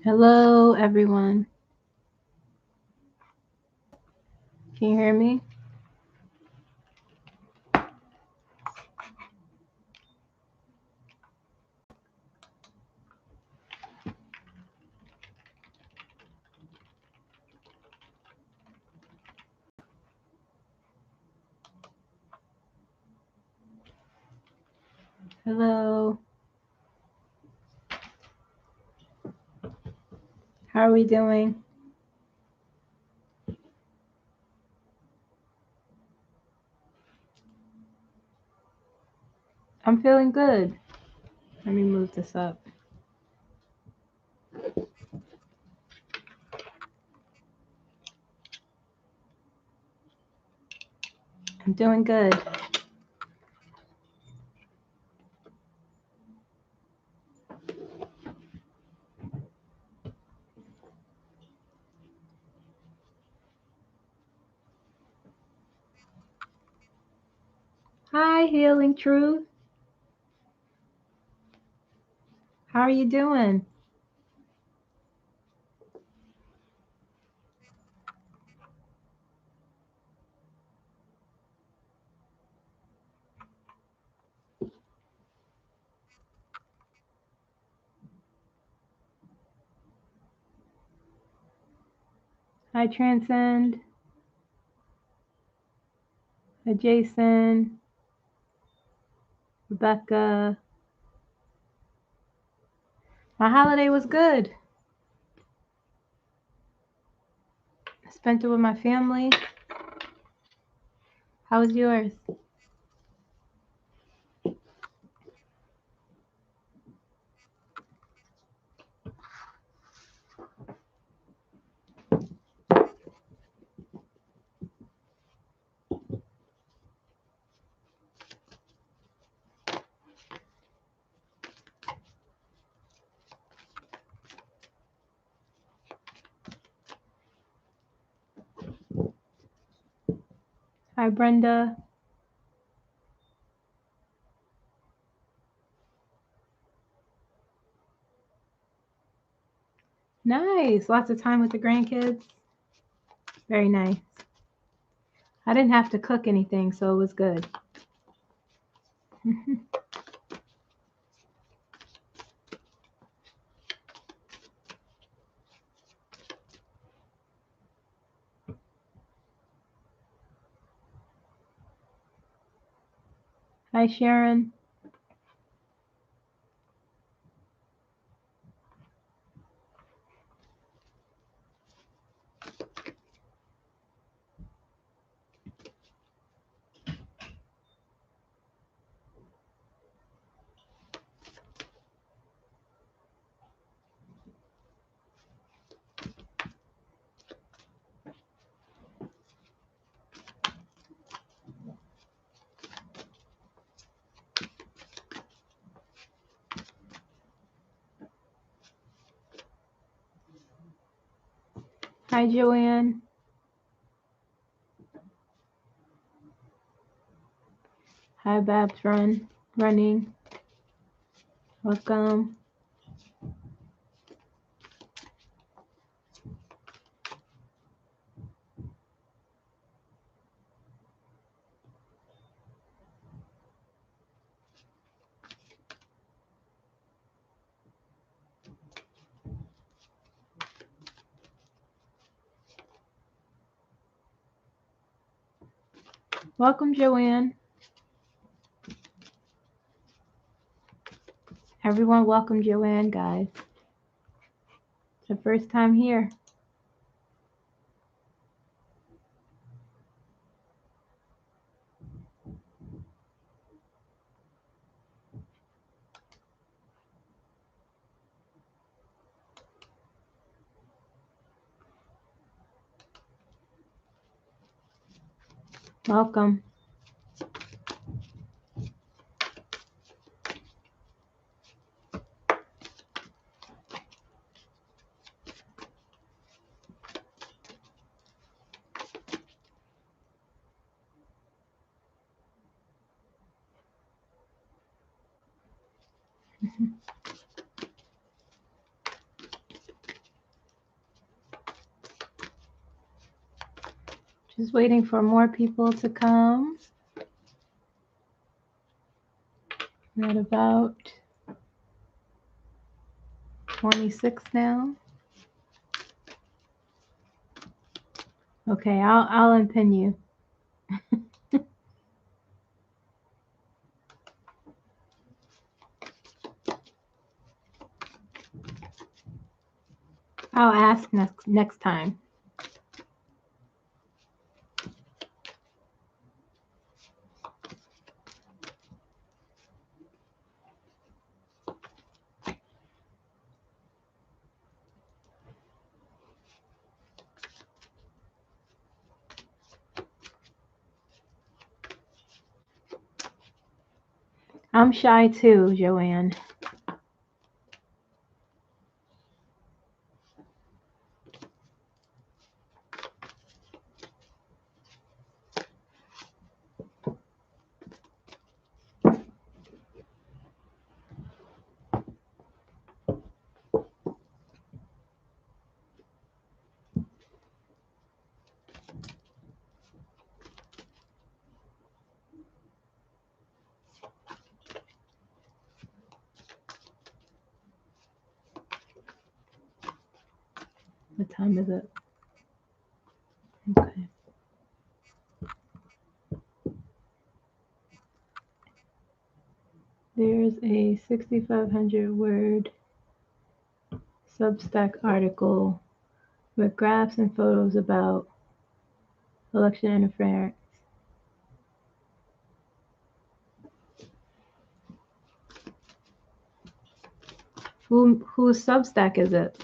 Hello, everyone. Can you hear me? Hello. How are we doing? I'm feeling good. Let me move this up. I'm doing good. Hi, Healing Truth. How are you doing? Hi, Transcend. Hi, Jason. Rebecca. My holiday was good. I spent it with my family. How was yours? Hi, Brenda. Nice. Lots of time with the grandkids. Very nice. I didn't have to cook anything, so it was good. Hi, Sharon. Hi, Joanne. Hi, Babs running. Welcome. Welcome, Joanne. Everyone, welcome Joanne, guys. It's her first time here. Welcome. Just waiting for more people to come. We're at about 26 now. Okay, I'll unpin you. I'll ask next time. I'm shy too, Joanne. What time is it? Okay. There's a 6,500 word Substack article with graphs and photos about election interference. Whose Substack is it?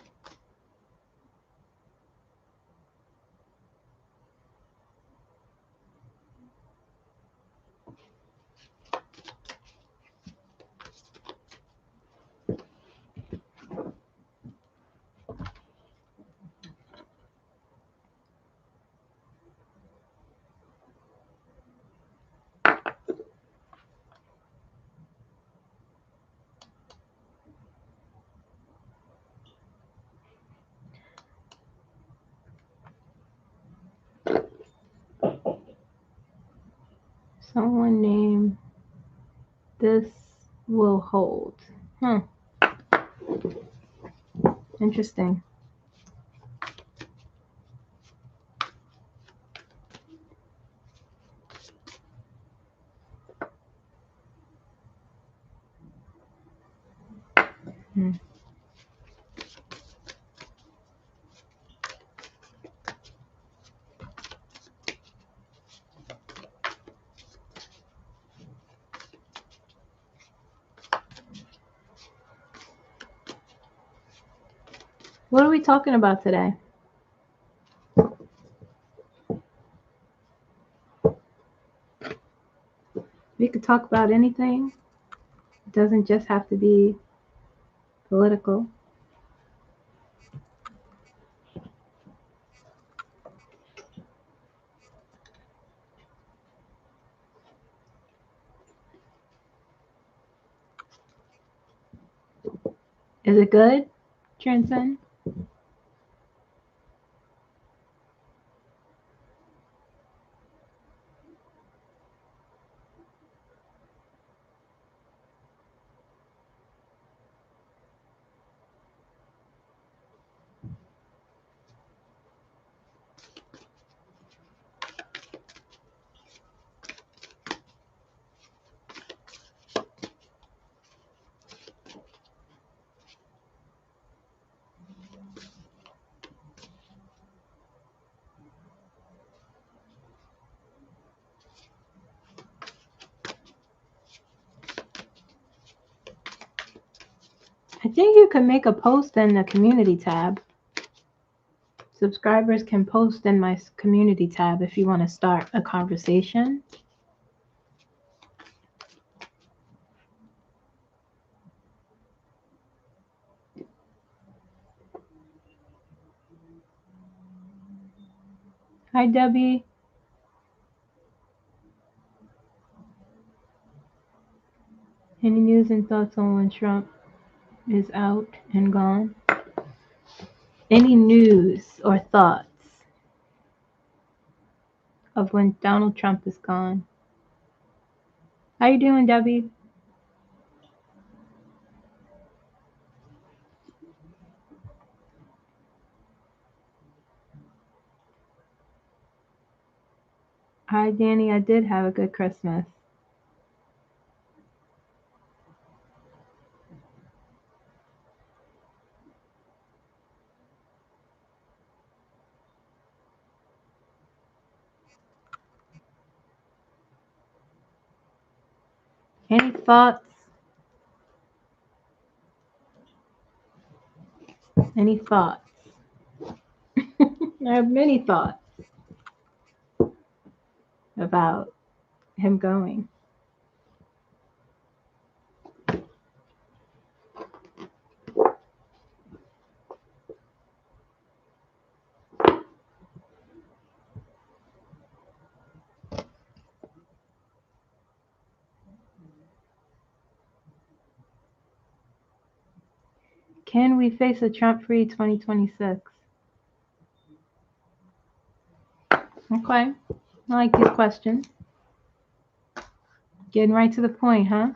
Someone named This Will Hold. Interesting. What are we talking about today? We could talk about anything. It doesn't just have to be political. Is it good, Transcend? I think you can make a post in the community tab. Subscribers can post in my community tab if you want to start a conversation. Hi, Debbie. Any news and thoughts on when Trump is out and gone? Any news or thoughts? of when Donald Trump is gone. How you doing, Debbie? Hi, Danny. I did have a good Christmas. Any thoughts? Any thoughts? I have many thoughts about him going. Can we face a Trump-free 2026? Okay. I like these questions. Getting right to the point, huh?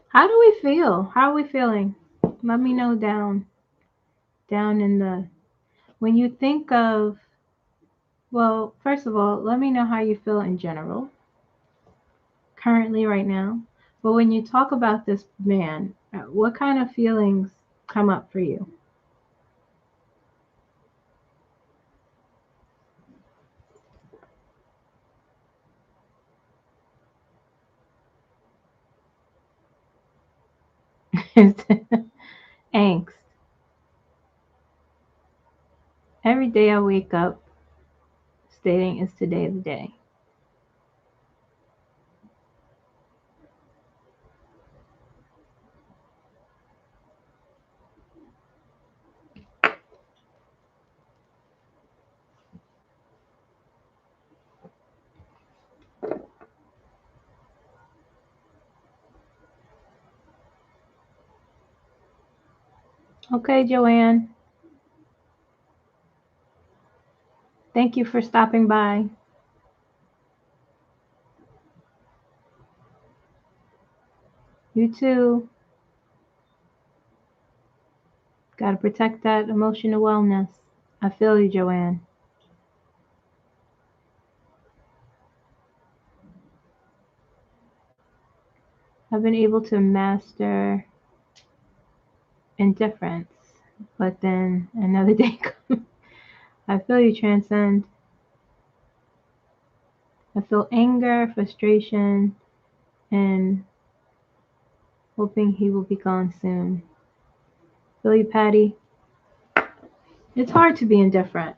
How do we feel? How are we feeling? Let me know down in the when you think of, well, first of all, let me know how you feel in general, currently right now. But when you talk about this man, what kind of feelings come up for you? Angst. Every day I wake up stating it's today the day. Okay, Joanne. Thank you for stopping by. You too. Got to protect that emotional wellness. I feel you, Joanne. I've been able to master indifference, but then another day comes. I feel you, Transcend. I feel anger, frustration, and hoping he will be gone soon. Feel you, Patty. It's hard to be indifferent.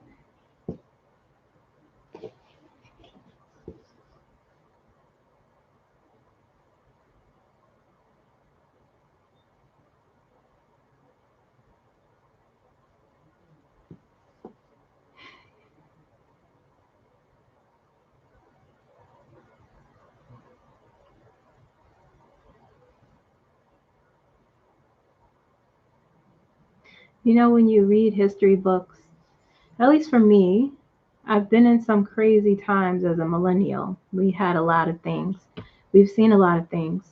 You know, when you read history books, at least for me, I've been in some crazy times as a millennial. We had a lot of things. We've seen a lot of things,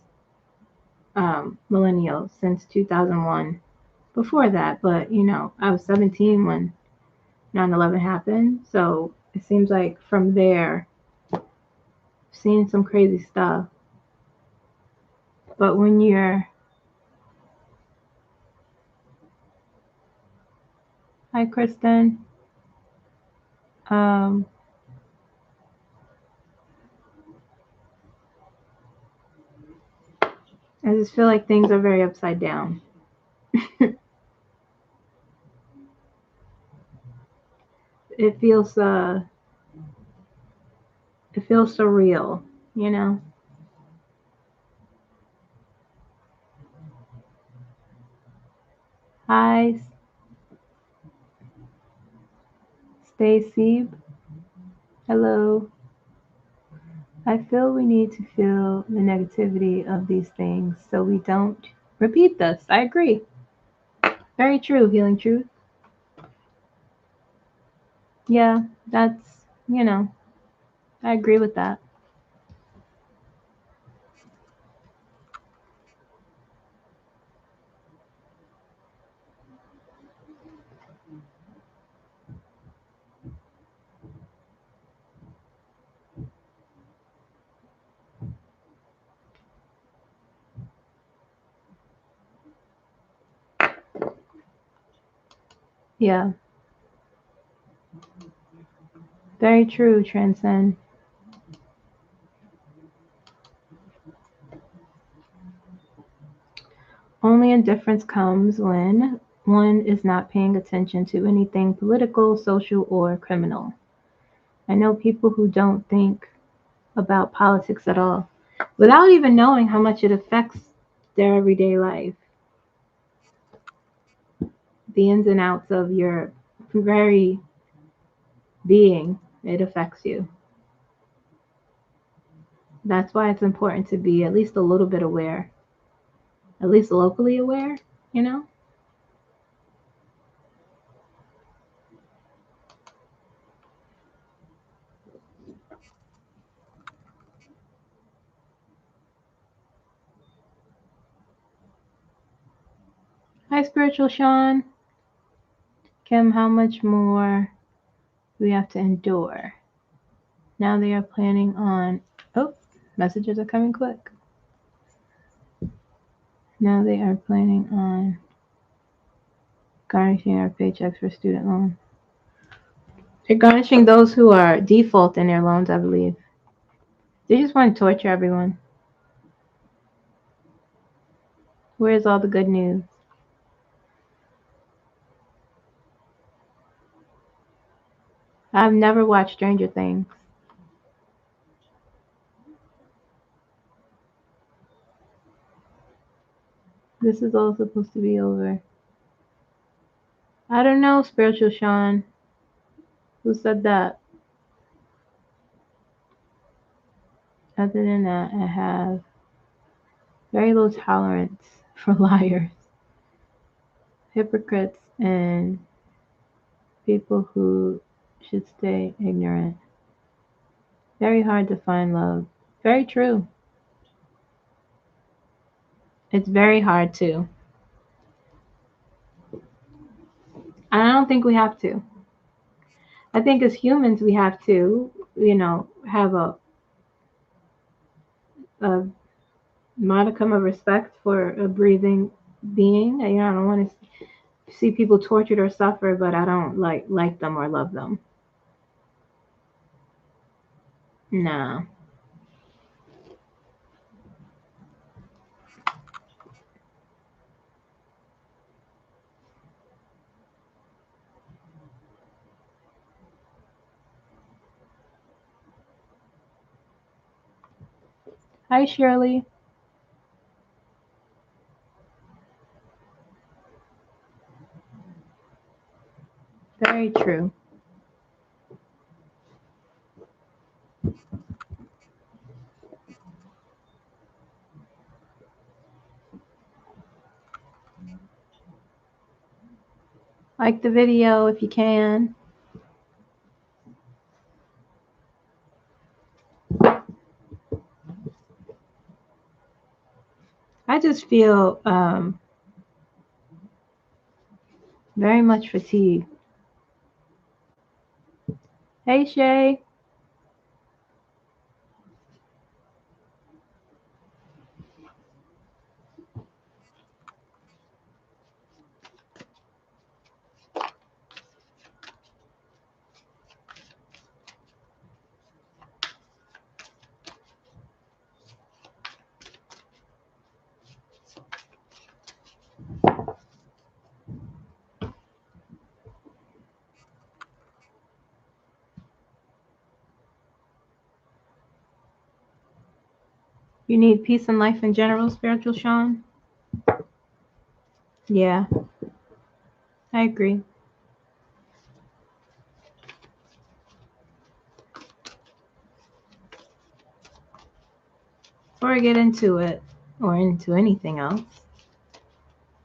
millennials, since 2001. Before that, but I was 17 when 9/11 happened. So it seems like from there, I've seen some crazy stuff. But when you're, hi, Kristen, um, I just feel like things are very upside down. It feels surreal, you know. Hi, Stacy. Hello. I feel we need to feel the negativity of these things so we don't repeat this. I agree. Very true, Healing Truth. Yeah, that's, I agree with that. Yeah, very true, Transcend. Only indifference comes when one is not paying attention to anything political, social, or criminal. I know people who don't think about politics at all without even knowing how much it affects their everyday life, the ins and outs of your very being. It affects you. That's why it's important to be at least a little bit aware, at least locally aware, you know? Hi, Spiritual Sean. Kim, how much more do we have to endure? Now they are planning on. Oh, messages are coming quick. Now they are planning on garnishing our paychecks for student loan. They're garnishing those who are default in their loans, I believe. They just want to torture everyone. Where's all the good news? I've never watched Stranger Things. This is all supposed to be over. I don't know, Spiritual Sean. Who said that? Other than that, I have very low tolerance for liars, hypocrites, and people who should stay ignorant. Very hard to find love. Very true. It's very hard to. I don't think we have to. I think as humans we have to, have a modicum of respect for a breathing being. I don't want to see people tortured or suffer, but I don't like them or love them. Nah. Hi, Shirley. Very true. Like the video if you can. I just feel very much fatigued. Hey, Shay. You need peace in life in general, Spiritual Sean? Yeah, I agree. Before I get into it, or into anything else,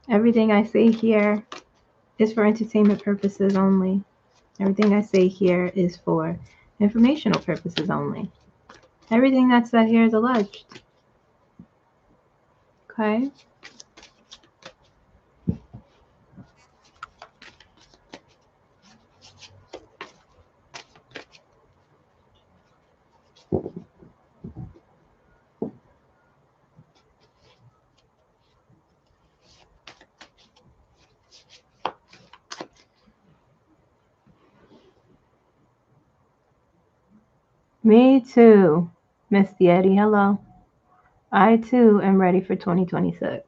everything I say here is for entertainment purposes only. Everything I say here is for informational purposes only. Everything that's said here is alleged. Okay? Me too, Miss Yeti. Hello. I too am ready for 2026.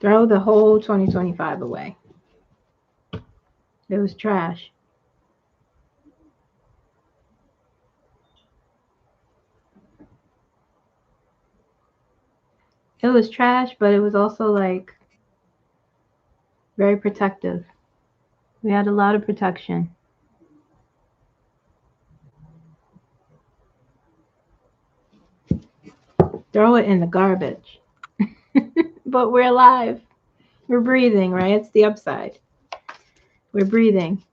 Throw the whole 2025 away. It was trash. It was trash, but it was also like very protective. We had a lot of protection. Throw it in the garbage. But we're alive. We're breathing, right? It's the upside. We're breathing.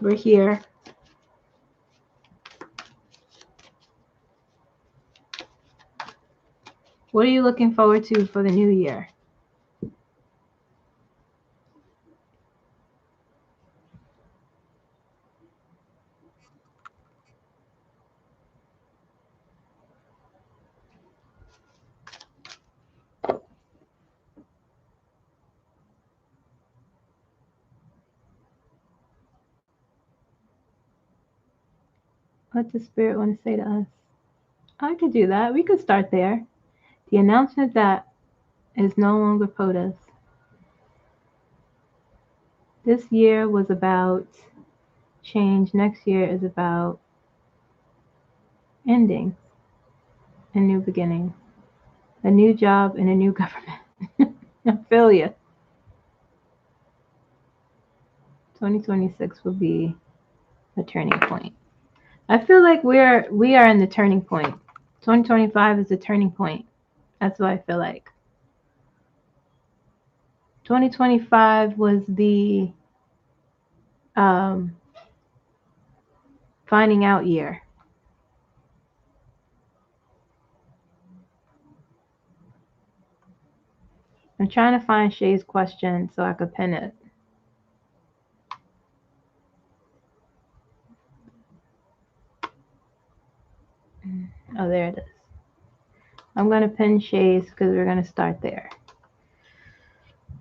We're here. What are you looking forward to for the new year? What does Spirit want to say to us? I could do that. We could start there. The announcement that is no longer POTUS. This year was about change. Next year is about ending and new beginning. A new job and a new government. I feel you. 2026 will be a turning point. I feel like we are in the turning point. 2025 is the turning point. That's what I feel like. 2025 was the finding out year. I'm trying to find Shay's question so I could pin it. Oh, there it is. I'm going to pin Shay's because we're going to start there.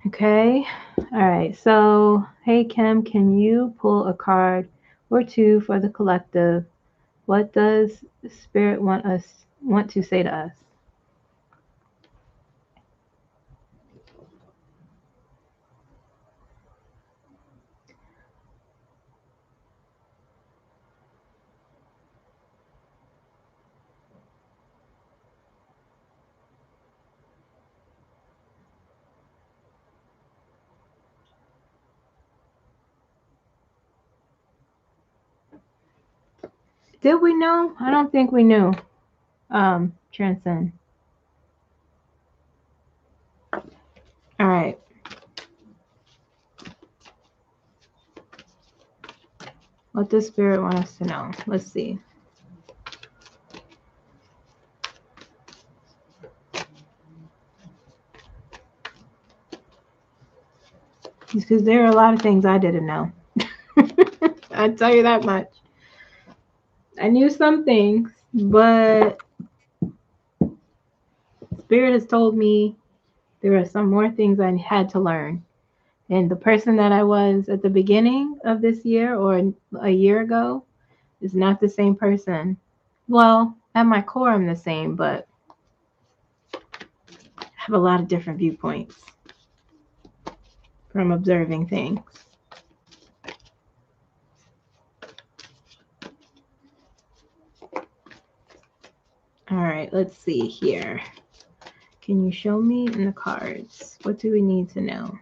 Okay. All right. So, hey, Kim, can you pull a card or two for the collective? What does Spirit want to say to us? Did we know? I don't think we knew. Transcend. All right. What does Spirit want us to know? Let's see. Because there are a lot of things I didn't know. I'll tell you that much. I knew some things, but Spirit has told me there are some more things I had to learn. And the person that I was at the beginning of this year or a year ago is not the same person. Well, at my core, I'm the same, but I have a lot of different viewpoints from observing things. All right, let's see here. Can you show me in the cards? What do we need to know?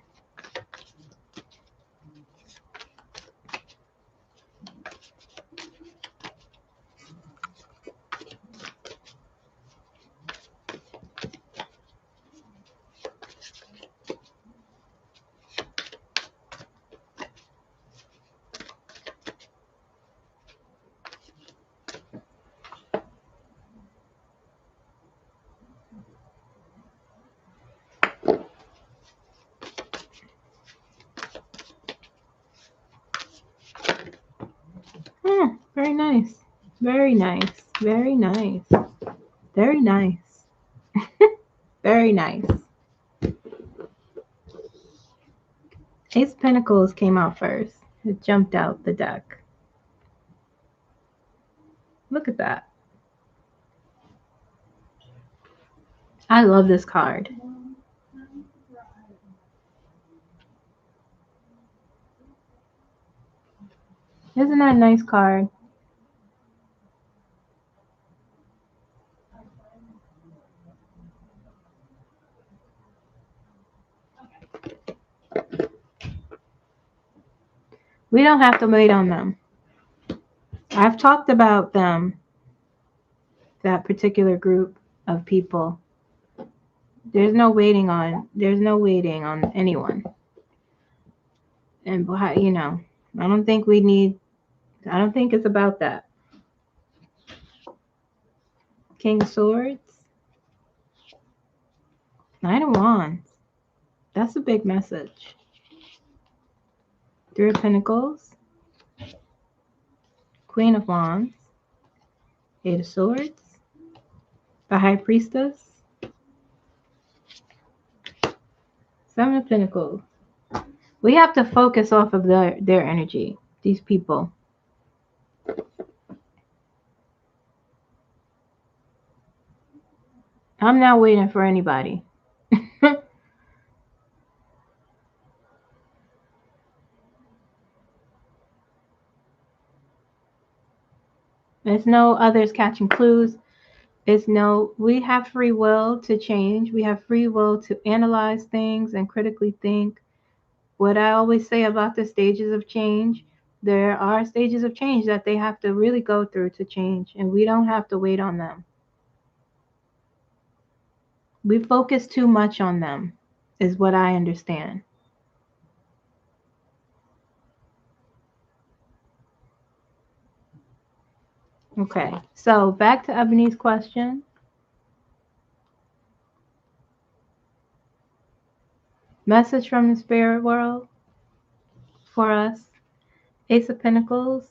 Very nice. Very nice. Very nice. Very nice. Ace of Pentacles came out first. It jumped out the deck. Look at that. I love this card. Isn't that a nice card? We don't have to wait on them. I've talked about them, that particular group of people. There's no waiting on anyone. And I don't think it's about that. King of Swords, Knight of Wands. That's a big message. Three of Pentacles, Queen of Wands, Eight of Swords, the High Priestess, Seven of Pentacles. We have to focus off of their energy, these people. I'm not waiting for anybody. There's no others catching clues. We have free will to change. We have free will to analyze things and critically think. What I always say about the stages of change, there are stages of change that they have to really go through to change, and we don't have to wait on them. We focus too much on them, is what I understand. Okay, so back to Ebony's question. Message from the spirit world for us. Ace of Pentacles,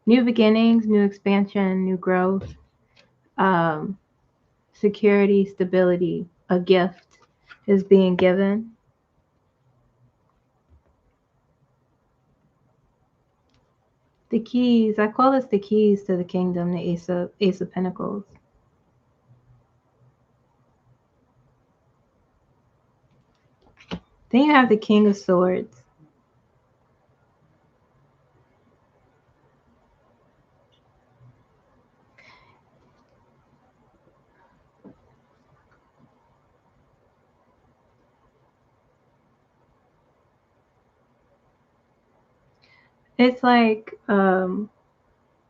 new beginnings, new expansion, new growth, security, stability, a gift is being given. The keys, I call this the keys to the kingdom, the Ace of Pentacles. Then you have the King of Swords. It's like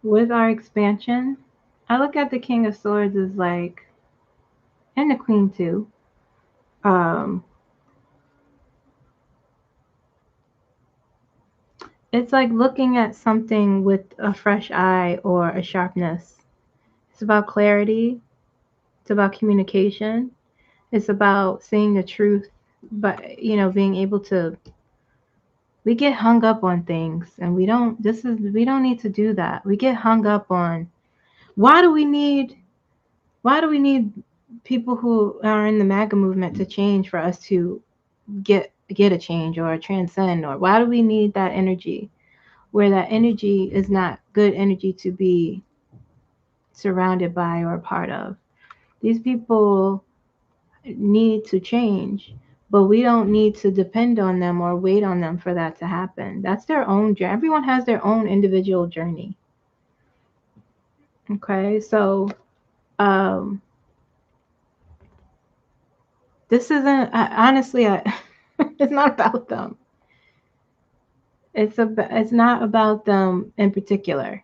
with our expansion, I look at the King of Swords as like, and the Queen too. It's like looking at something with a fresh eye or a sharpness. It's about clarity. It's about communication. It's about seeing the truth, but being able to. We get hung up on things, and we don't need to do that. We get hung up on why do we need people who are in the MAGA movement to change for us to get a change or transcend, or why do we need that energy where that energy is not good energy to be surrounded by or a part of. These people need to change, but we don't need to depend on them or wait on them for that to happen. That's their own journey. Everyone has their own individual journey. Okay, so this isn't honestly it's not about them. It's not about them in particular.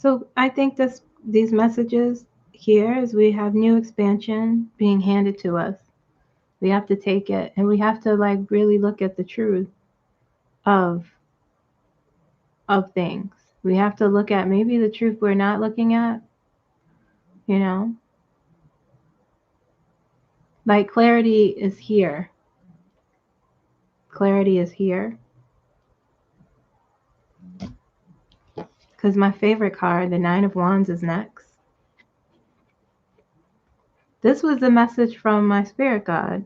So I think these messages here is we have new expansion being handed to us. We have to take it and we have to like really look at the truth of things. We have to look at maybe the truth we're not looking at, you know? Like clarity is here. Clarity is here. Cuz my favorite card, the 9 of Wands is next. This was the message from my spirit guide,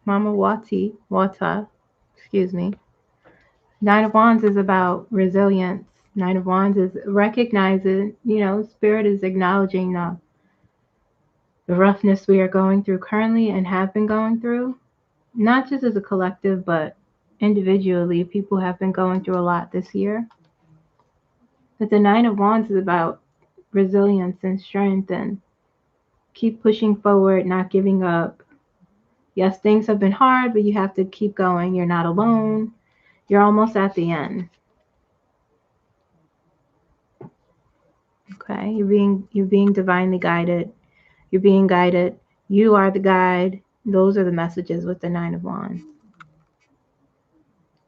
Mama Wata, excuse me. 9 of Wands is about resilience. 9 of Wands is recognizing, spirit is acknowledging the roughness we are going through currently and have been going through, not just as a collective, but individually. People have been going through a lot this year. But the 9 of Wands is about resilience and strength and keep pushing forward, not giving up. Yes, things have been hard, but you have to keep going. You're not alone. You're almost at the end. Okay, you're being divinely guided. You're being guided. You are the guide. Those are the messages with the 9 of Wands.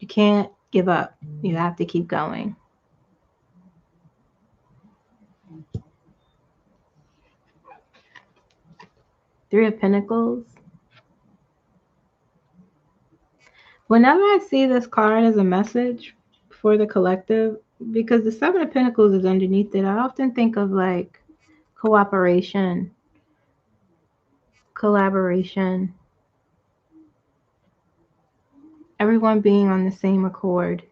You can't give up. You have to keep going. 3 of Pentacles. Whenever I see this card as a message for the collective, because the 7 of Pentacles is underneath it, I often think of like cooperation, collaboration, everyone being on the same accord.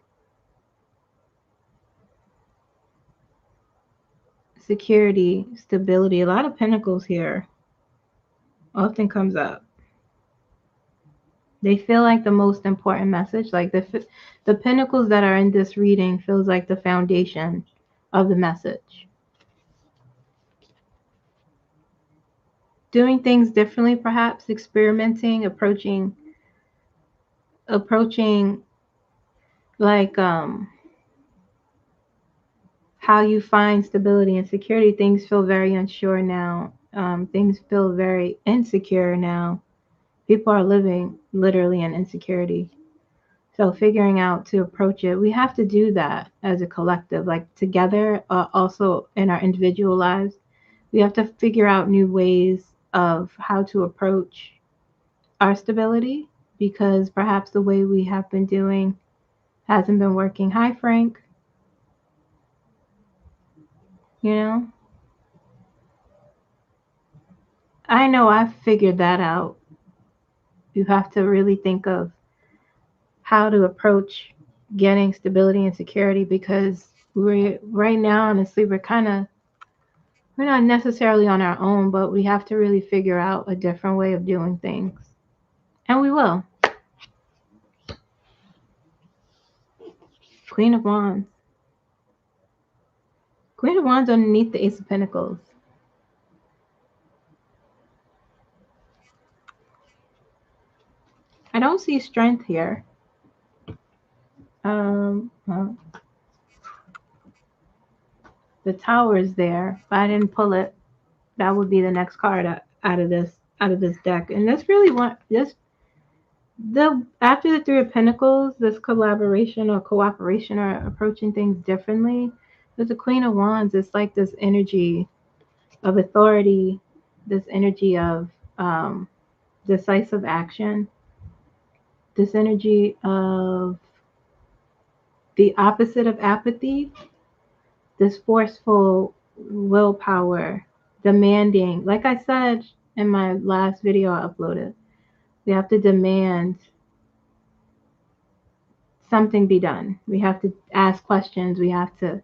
Security, stability. A lot of pentacles here often comes up. They feel like the most important message. Like the pentacles that are in this reading feels like the foundation of the message. Doing things differently, perhaps experimenting, approaching like how you find stability and security. Things feel very unsure now. Things feel very insecure now. People are living literally in insecurity. So figuring out to approach it, we have to do that as a collective, like together, also in our individual lives. We have to figure out new ways of how to approach our stability because perhaps the way we have been doing hasn't been working. Hi, Frank. You know, I know I've figured that out. You have to really think of how to approach getting stability and security because we're right now, honestly, we're not necessarily on our own, but we have to really figure out a different way of doing things. And we will. Queen of Wands. Queen of Wands underneath the Ace of Pentacles. I don't see strength here. Well, the Tower is there. If I didn't pull it, that would be the next card out of this deck. And that's really what this the after the 3 of Pentacles, this collaboration or cooperation or approaching things differently. With the Queen of Wands, it's like this energy of authority, this energy of decisive action, this energy of the opposite of apathy, this forceful willpower, demanding. Like I said in my last video I uploaded, we have to demand something be done. We have to ask questions. We have to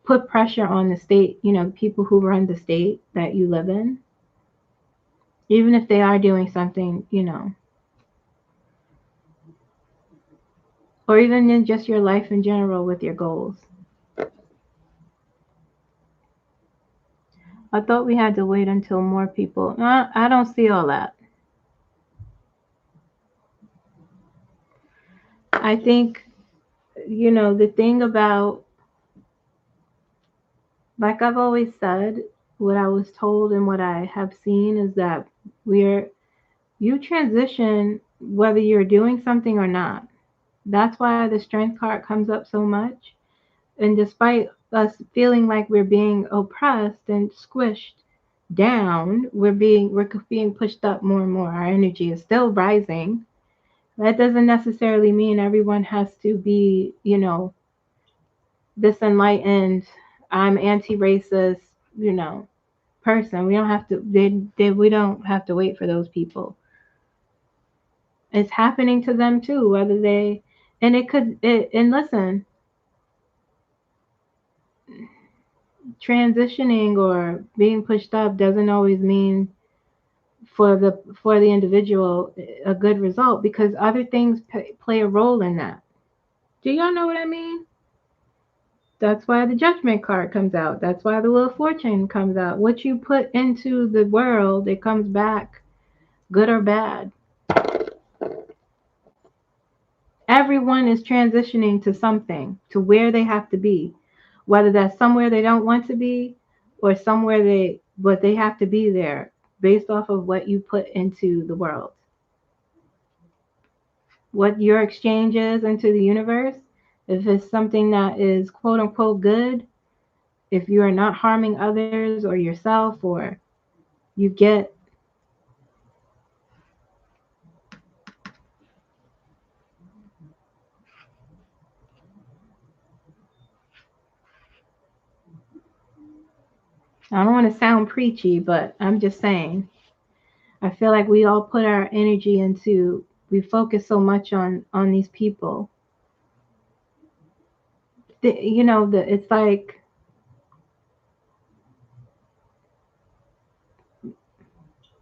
put pressure on the state, people who run the state that you live in, even if they are doing something, or even in just your life in general with your goals. I thought we had to wait until more people. I don't see all that. I think The thing about, like I've always said, what I was told and what I have seen is that we're you transition whether you're doing something or not. That's why the strength card comes up so much. And despite us feeling like we're being oppressed and squished down, we're being pushed up more and more. Our energy is still rising. That doesn't necessarily mean everyone has to be, this enlightened, I'm anti-racist, person. We don't have to. We don't have to wait for those people. It's happening to them too, whether they and it could. And listen, transitioning or being pushed up doesn't always mean for the individual a good result, because other things play a role in that. Do y'all know what I mean? That's why the judgment card comes out. That's why the wheel of fortune comes out. What you put into the world, it comes back, good or bad. Everyone is transitioning to something, to where they have to be, whether that's somewhere they don't want to be or somewhere but they have to be there based off of what you put into the world. What your exchange is into the universe, if it's something that is quote unquote good, if you are not harming others or yourself, or you get, I don't want to sound preachy, but I'm just saying, I feel like we all put our energy into, we focus so much on these people. It's like,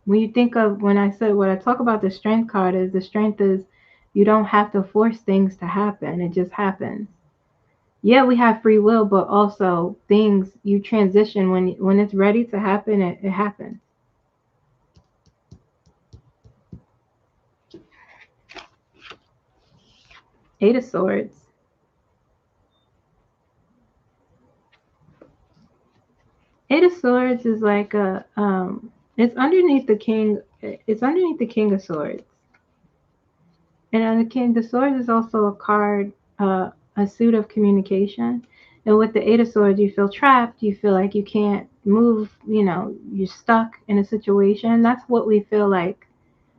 when you think of, when I said, what I talk about the strength card is, the strength is, you don't have to force things to happen. It just happens. Yeah, we have free will, but also things, you transition when it's ready to happen, it happens. Eight of Swords. Eight of Swords is like it's underneath the king. It's underneath the King of Swords, and on the Swords is also a card, a suit of communication. And with the Eight of Swords, you feel trapped. You feel like you can't move. You're stuck in a situation. That's what we feel like.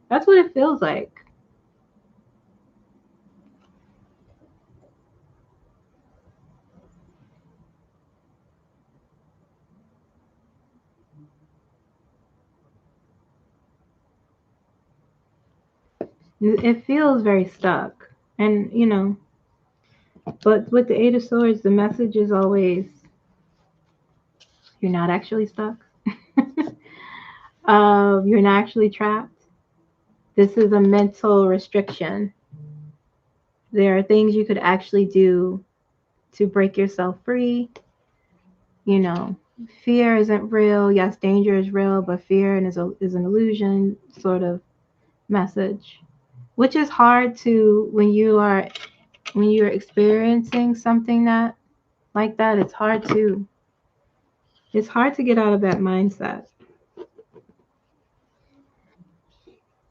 That's what it feels like. It feels very stuck, and but with the Eight of Swords, the message is always, you're not actually stuck. You're not actually trapped. This is a mental restriction. There are things you could actually do to break yourself free. You know, fear isn't real. Yes, danger is real, but fear is an illusion sort of message, which is hard to, when you're experiencing something that like that. It's hard to get out of that mindset.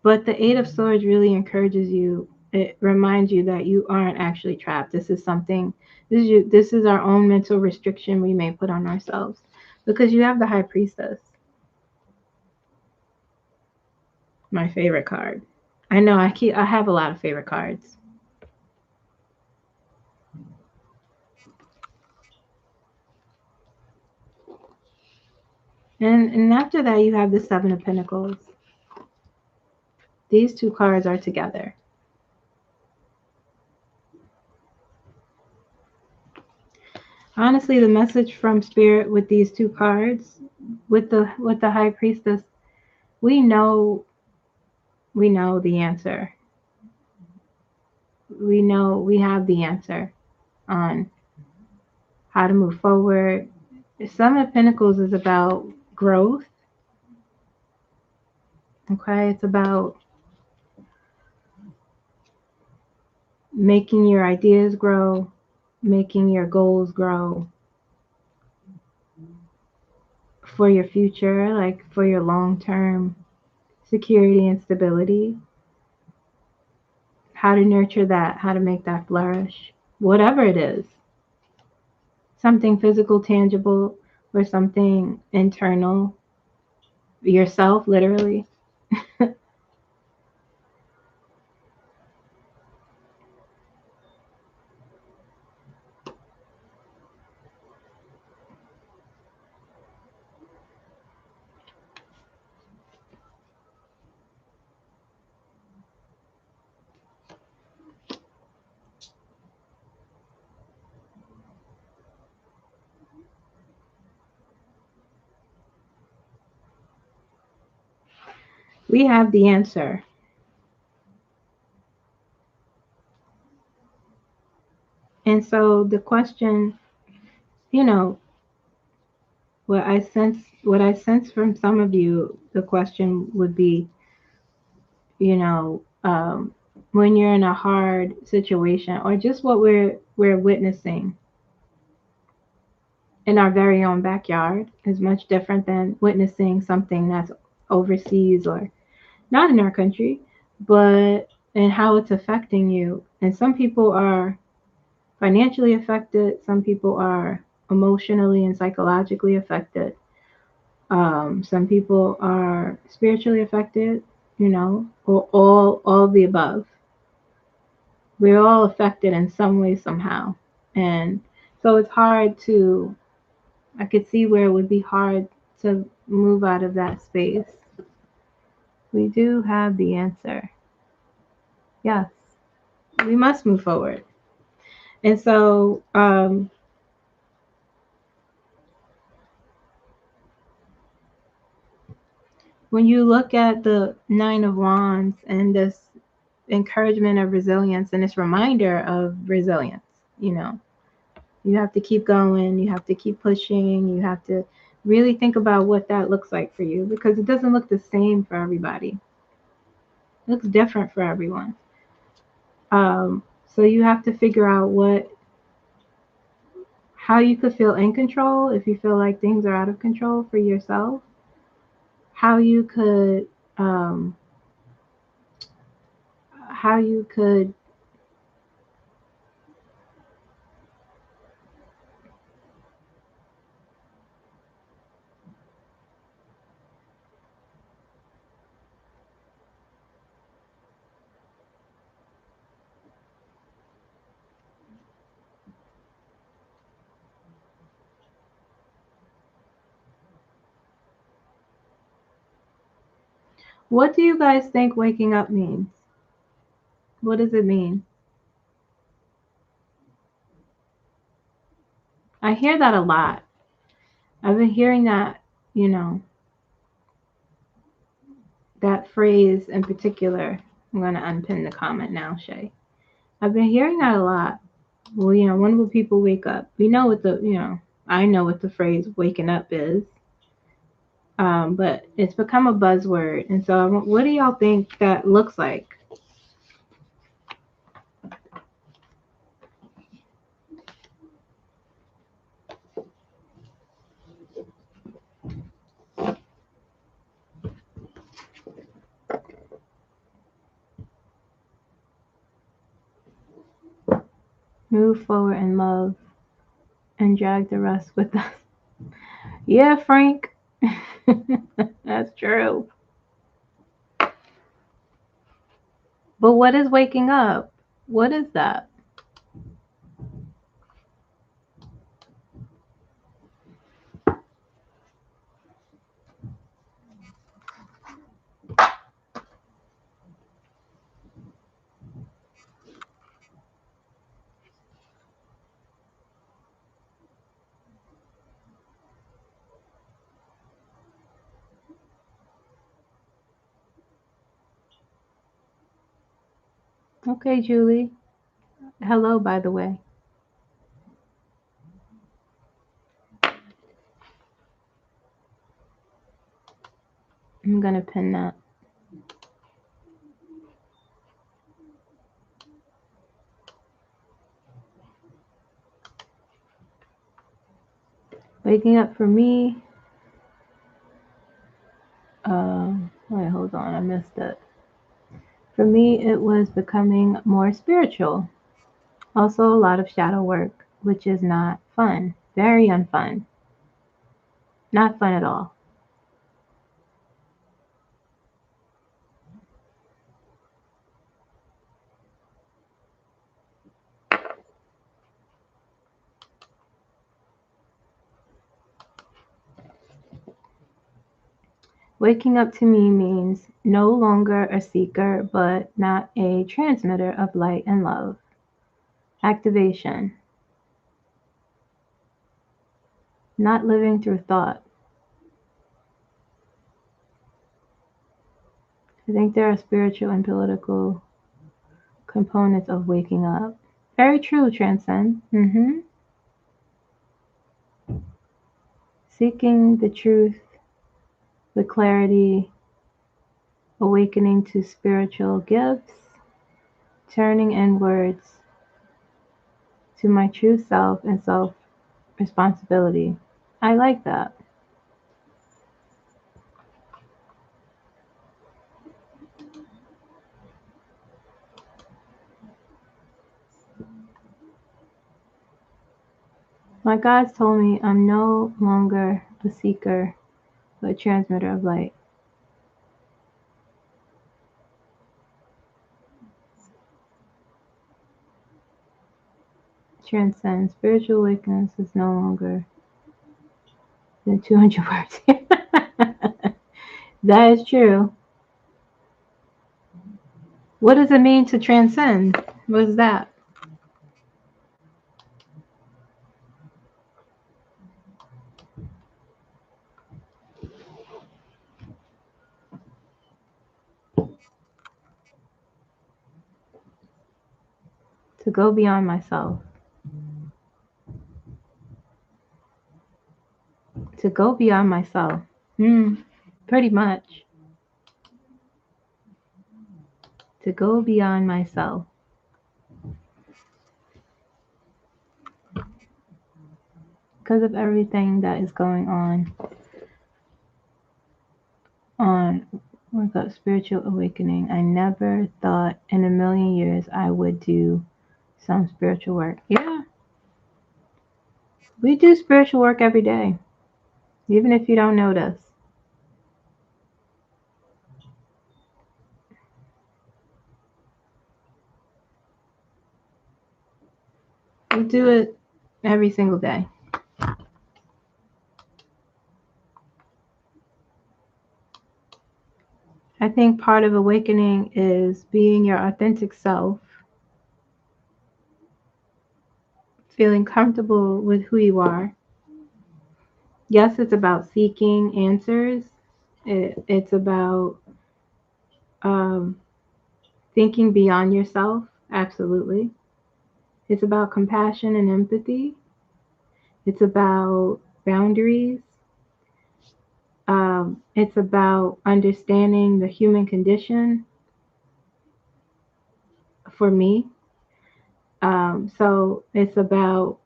But the Eight of Swords really encourages you. It reminds you that you aren't actually trapped. This is something. This is our own mental restriction we may put on ourselves, because you have the High Priestess, my favorite card. I know I have a lot of favorite cards, and after that you have the Seven of Pentacles. These two cards are together. Honestly, the message from Spirit with these two cards, with the High Priestess, we know we know the answer. We know we have the answer on how to move forward. Seven of Pentacles is about growth. Okay, it's about making your ideas grow, making your goals grow for your future, like for your long term security and stability, how to nurture that, how to make that flourish, whatever it is, something physical, tangible, or something internal, yourself, literally. We have the answer. And so the question, you know, what I sense from some of you, the question would be, you know, when you're in a hard situation, or just what we're witnessing in our very own backyard is much different than witnessing something that's overseas or not in our country, but and how it's affecting you. And some people are financially affected, some people are emotionally and psychologically affected. Some people are spiritually affected, or all the above. We're all affected in some way, somehow. And so it's hard to, I could see where it would be hard to move out of that space. We do have the answer. Yes, we must move forward. And so, when you look at the Nine of Wands and this encouragement of resilience and this reminder of resilience, you know, you have to keep going, you have to keep pushing, you have to really think about what that looks like for you, because it doesn't look the same for everybody. It looks different for everyone. So you have to figure out how you could feel in control if you feel like things are out of control for yourself. How you could, um, how you could. What do you guys think waking up means? What does it mean? I hear that a lot. I've been hearing that, you know, that phrase in particular. I'm going to unpin the comment now, Shay. I've been hearing that a lot. Well, when will people wake up? I know what the phrase waking up is. But it's become a buzzword. And so, what do y'all think that looks like? Move forward in love and drag the rest with us. Yeah, Frank. That's true. But what is waking up? What is that? Okay, Julie. Hello, by the way. I'm going to pin that. Waking up for me, wait, hold on, I missed it. For me, it was becoming more spiritual. Also, a lot of shadow work, which is not fun. Very unfun. Not fun at all. Waking up to me means no longer a seeker, but not a transmitter of light and love. Activation. Not living through thought. I think there are spiritual and political components of waking up. Very true, Transcend. Seeking the truth with clarity, awakening to spiritual gifts, turning inwards to my true self and self responsibility. I like that. My guides told me I'm no longer a seeker, but a transmitter of light. Transcend. Spiritual awakeness is no longer than 200 words. That is true. What does it mean to transcend? What is that? To go beyond myself. To go beyond myself. Pretty much. To go beyond myself. Because of everything that is going on with a spiritual awakening, I never thought in a million years I would do some spiritual work. Yeah, we do spiritual work every day, even if you don't notice. We do it every single day. I think part of awakening is being your authentic self, feeling comfortable with who you are. Yes, it's about seeking answers. It's about um, thinking beyond yourself. Absolutely. It's about compassion and empathy. It's about boundaries. It's about understanding the human condition for me. So it's about,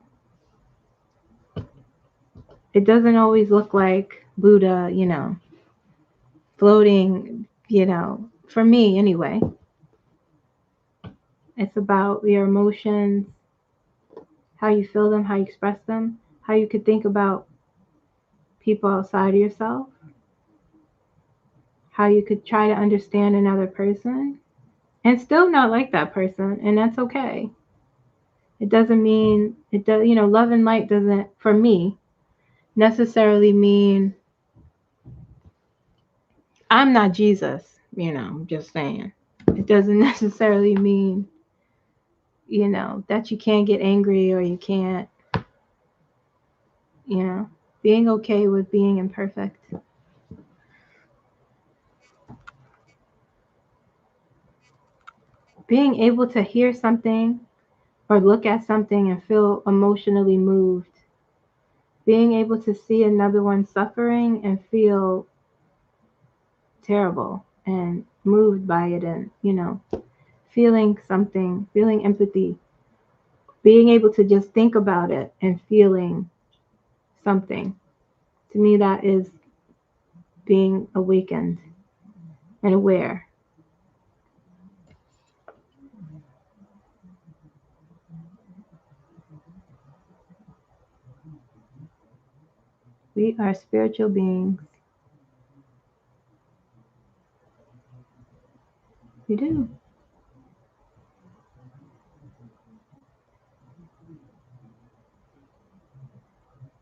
it doesn't always look like Buddha, floating, for me anyway. It's about your emotions, how you feel them, how you express them, how you could think about people outside of yourself, how you could try to understand another person and still not like that person, and that's okay. It doesn't mean it does, love and light doesn't, for me, necessarily mean I'm not Jesus, I'm just saying. It doesn't necessarily mean, that you can't get angry or you can't, you know, being okay with being imperfect. Being able to hear something or look at something and feel emotionally moved. Being able to see another one suffering and feel terrible and moved by it and, feeling something, feeling empathy, being able to just think about it and feeling something. To me, that is being awakened and aware. We are spiritual beings. We do.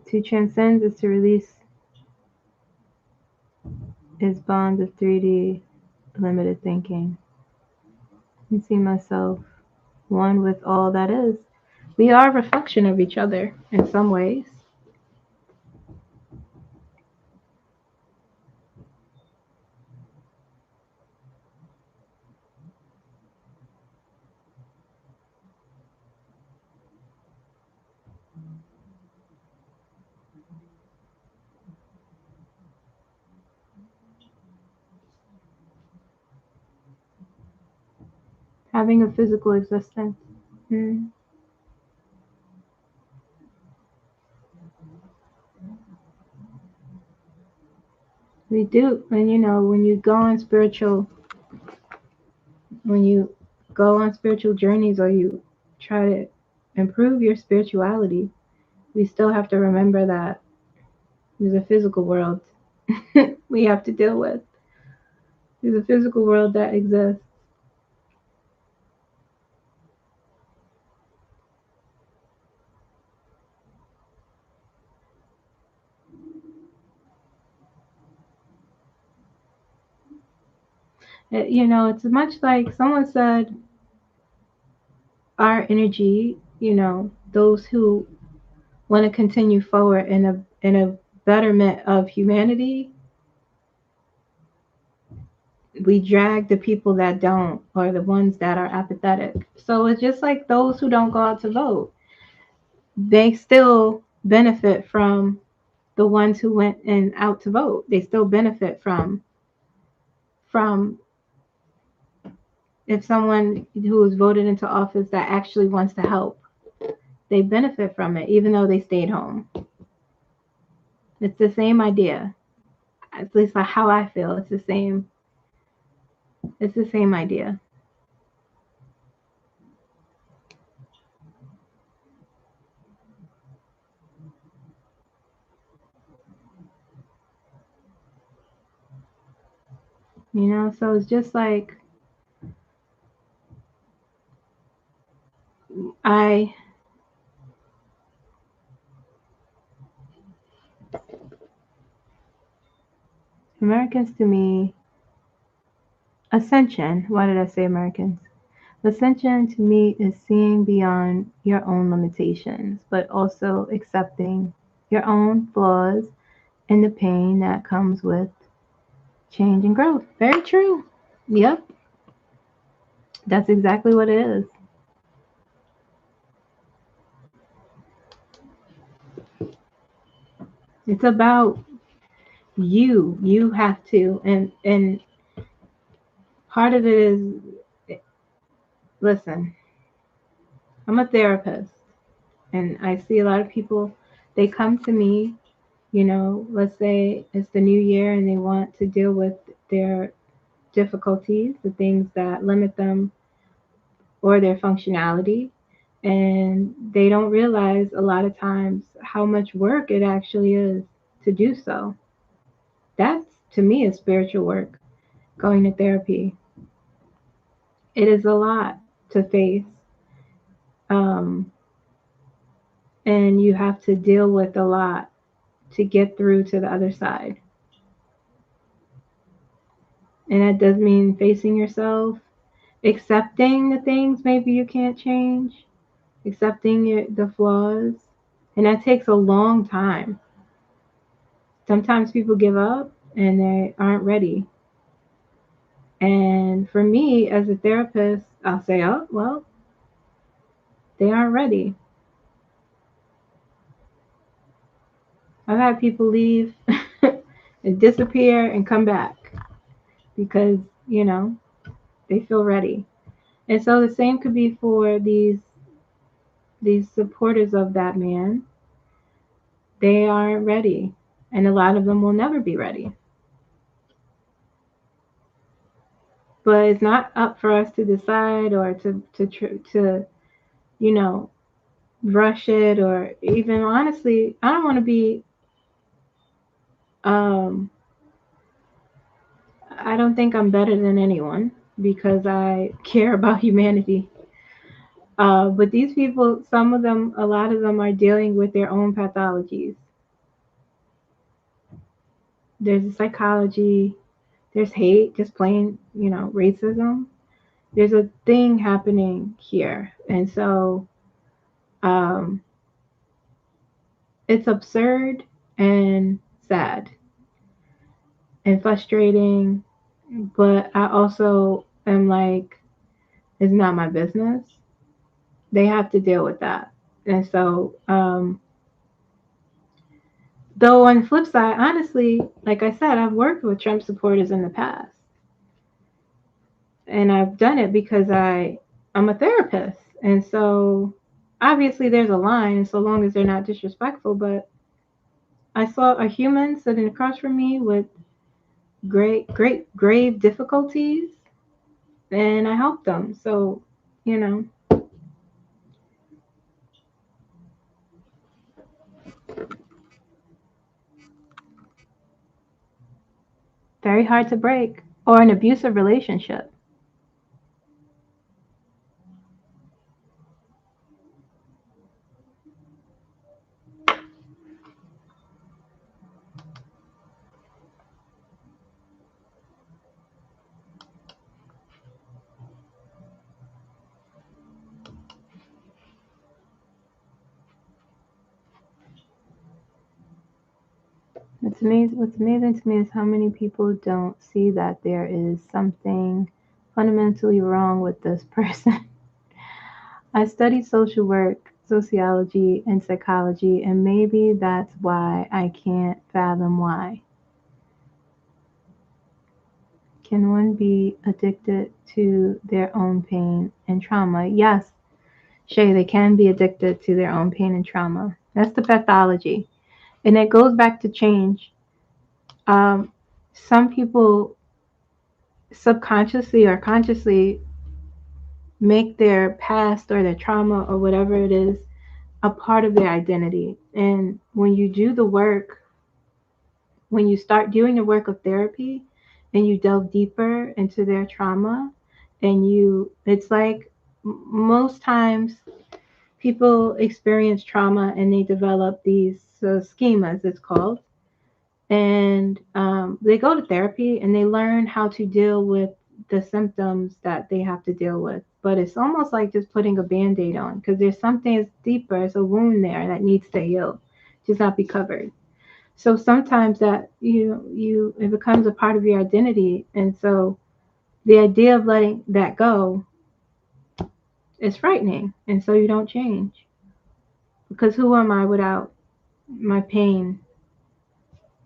To transcend is to release its bonds of 3D limited thinking and see myself one with all that is. We are a reflection of each other in some ways. Having a physical existence. Mm. We do. And when you go on spiritual journeys or you try to improve your spirituality, we still have to remember that there's a physical world we have to deal with. There's a physical world that exists. It's much like someone said, our energy, those who want to continue forward in a betterment of humanity, we drag the people that don't, or the ones that are apathetic. So it's just like those who don't go out to vote. They still benefit from the ones who went and out to vote. They still benefit from if someone who was voted into office that actually wants to help, they benefit from it, even though they stayed home. It's the same idea. At least how I feel. It's the same. It's the same idea. So it's just like I Americans to me, ascension. Why did I say Americans? Ascension to me is seeing beyond your own limitations, but also accepting your own flaws and the pain that comes with change and growth. Very true. Yep, that's exactly what it is. It's about you. You have to, and part of it is, listen, I'm a therapist, and I see a lot of people. They come to me, let's say it's the new year, and they want to deal with their difficulties, the things that limit them or their functionality. And they don't realize a lot of times how much work it actually is to do so. That's, to me, is spiritual work, going to therapy. It is a lot to face. Um, and you have to deal with a lot to get through to the other side. And that does mean facing yourself, accepting the things maybe you can't change, accepting the flaws. And that takes a long time. Sometimes people give up and they aren't ready. And for me, as a therapist, I'll say, oh, well, they aren't ready. I've had people leave and disappear and come back because, they feel ready. And so the same could be for these supporters of that man. They aren't ready, and a lot of them will never be ready. But it's not up for us to decide or to you know rush it, or even honestly, I don't want to be. Um, I don't think I'm better than anyone because I care about humanity. But these people, some of them, a lot of them are dealing with their own pathologies. There's a psychology, there's hate, just plain, racism. There's a thing happening here. And so um, it's absurd and sad and frustrating. But I also am like, it's not my business. They have to deal with that. And so, though on the flip side, honestly, like I said, I've worked with Trump supporters in the past. And I've done it because I'm a therapist. And so obviously there's a line, so long as they're not disrespectful, but I saw a human sitting across from me with great grave difficulties, and I helped them. So, you know, very hard to break, or an abusive relationship. What's amazing to me is how many people don't see that there is something fundamentally wrong with this person. I studied social work, sociology, and psychology, and maybe that's why I can't fathom why. Can one be addicted to their own pain and trauma? Yes, Shay, they can be addicted to their own pain and trauma. That's the pathology. And it goes back to change. Um, some people subconsciously or consciously make their past or their trauma or whatever it is a part of their identity. And when you do the work, when you start doing the work of therapy and you delve deeper into their trauma, and it's like most times people experience trauma and they develop these schemas, it's called. And they go to therapy and they learn how to deal with the symptoms that they have to deal with. But it's almost like just putting a band aid on, because there's something that's deeper, it's a wound there that needs to heal, just not be covered. So sometimes that it becomes a part of your identity, and so the idea of letting that go is frightening, and so you don't change, because who am I without my pain?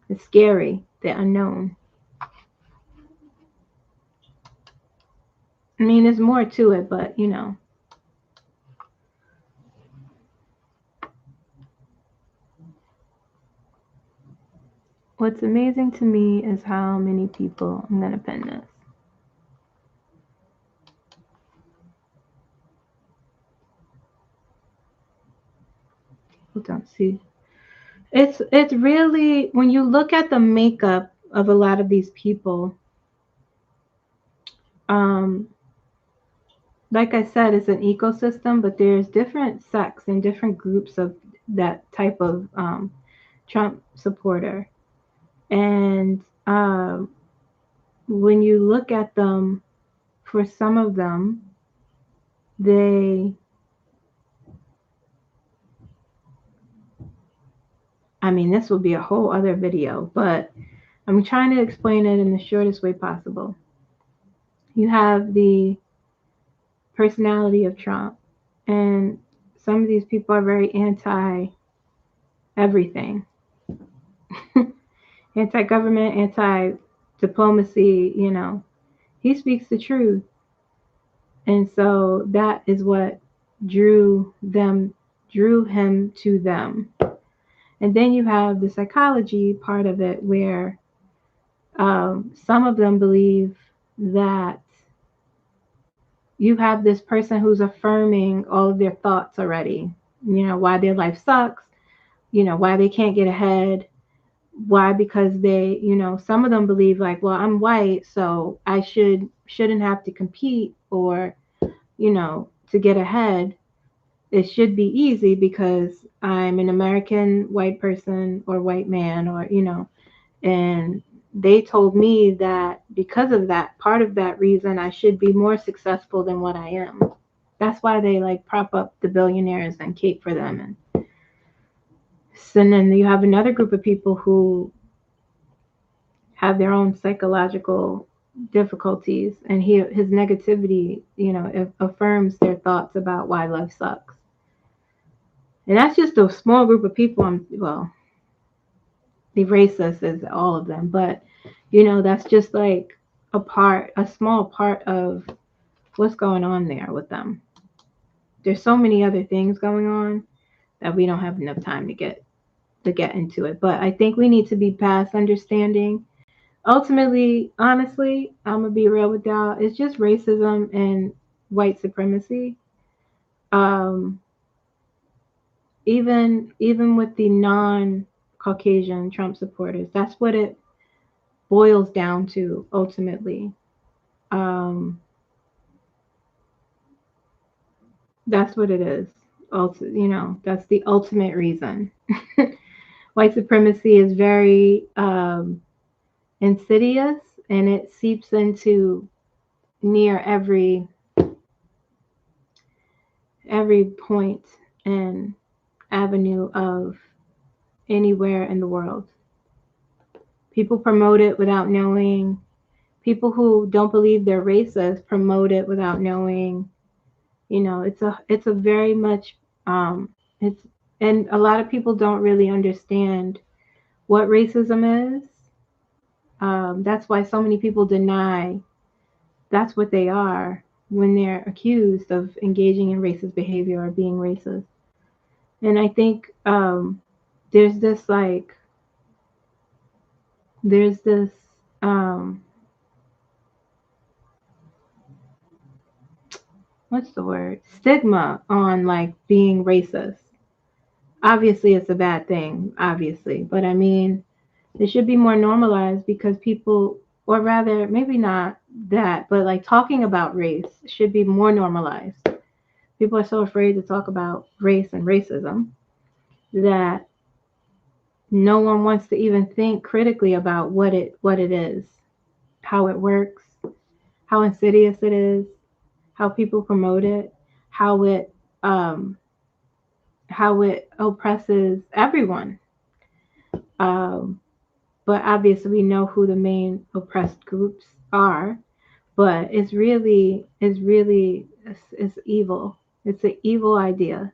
It's scary, the unknown. I mean, there's more to it, but what's amazing to me is how many people, I'm gonna pin this. People don't see. It's really, when you look at the makeup of a lot of these people, um, like I said, it's an ecosystem, but there's different sects and different groups of that type of Trump supporter. And when you look at them, for some of them, they, I mean, this will be a whole other video, but I'm trying to explain it in the shortest way possible. You have the personality of Trump, and some of these people are very anti everything. Anti-government, anti-diplomacy, he speaks the truth. And so that is what drew him to them. And then you have the psychology part of it where some of them believe that you have this person who's affirming all of their thoughts already. Why their life sucks, why they can't get ahead. Why? Because they, some of them believe like, well, I'm white, so I shouldn't have to compete or, to get ahead. It should be easy because I'm an American white person or white man or, and they told me that because of that, part of that reason, I should be more successful than what I am. That's why they like prop up the billionaires and cape for them. And so then you have another group of people who have their own psychological difficulties, and his negativity, affirms their thoughts about why life sucks. And that's just a small group of people. Well, the racist is all of them, but that's just like a small part of what's going on there with them. There's so many other things going on that we don't have enough time to get into it. But I think we need to be past understanding. Ultimately, honestly, I'm gonna be real with y'all. It's just racism and white supremacy. Um, even with the non-Caucasian Trump supporters, that's what it boils down to ultimately. Um, that's what it is. Also, that's the ultimate reason. White supremacy is very insidious, and it seeps into near every point and avenue of anywhere in the world. People promote it without knowing. People who don't believe they're racist promote it without knowing. It's a very much it's and a lot of people don't really understand what racism is. That's why so many people deny that's what they are when they're accused of engaging in racist behavior or being racist. And I think there's this like there's this um, what's the word, stigma on like being racist. Obviously it's a bad thing, obviously, but I mean it should be more normalized because people, or rather maybe not that, but like talking about race should be more normalized. People are so afraid to talk about race and racism that no one wants to even think critically about what it is, how it works, how insidious it is, how people promote it, how it um, how it oppresses everyone. Um, but obviously, we know who the main oppressed groups are. But it's evil. It's an evil idea.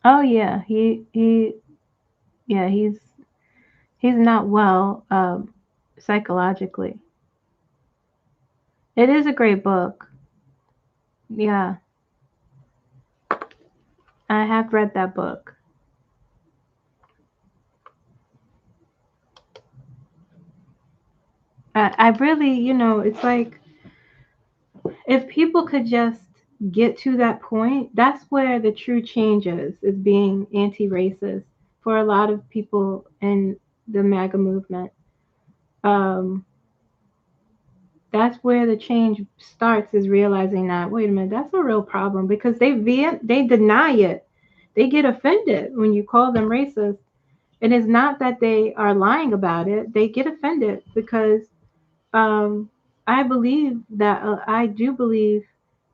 Oh yeah, yeah, he's not well psychologically. It is a great book. Yeah, I have read that book. I really, it's like if people could just get to that point, that's where the true change is being anti-racist for a lot of people in the MAGA movement. Um, that's where the change starts, is realizing that, wait a minute, that's a real problem, because they deny it. They get offended when you call them racist. And it's not that they are lying about it. They get offended because um, I do believe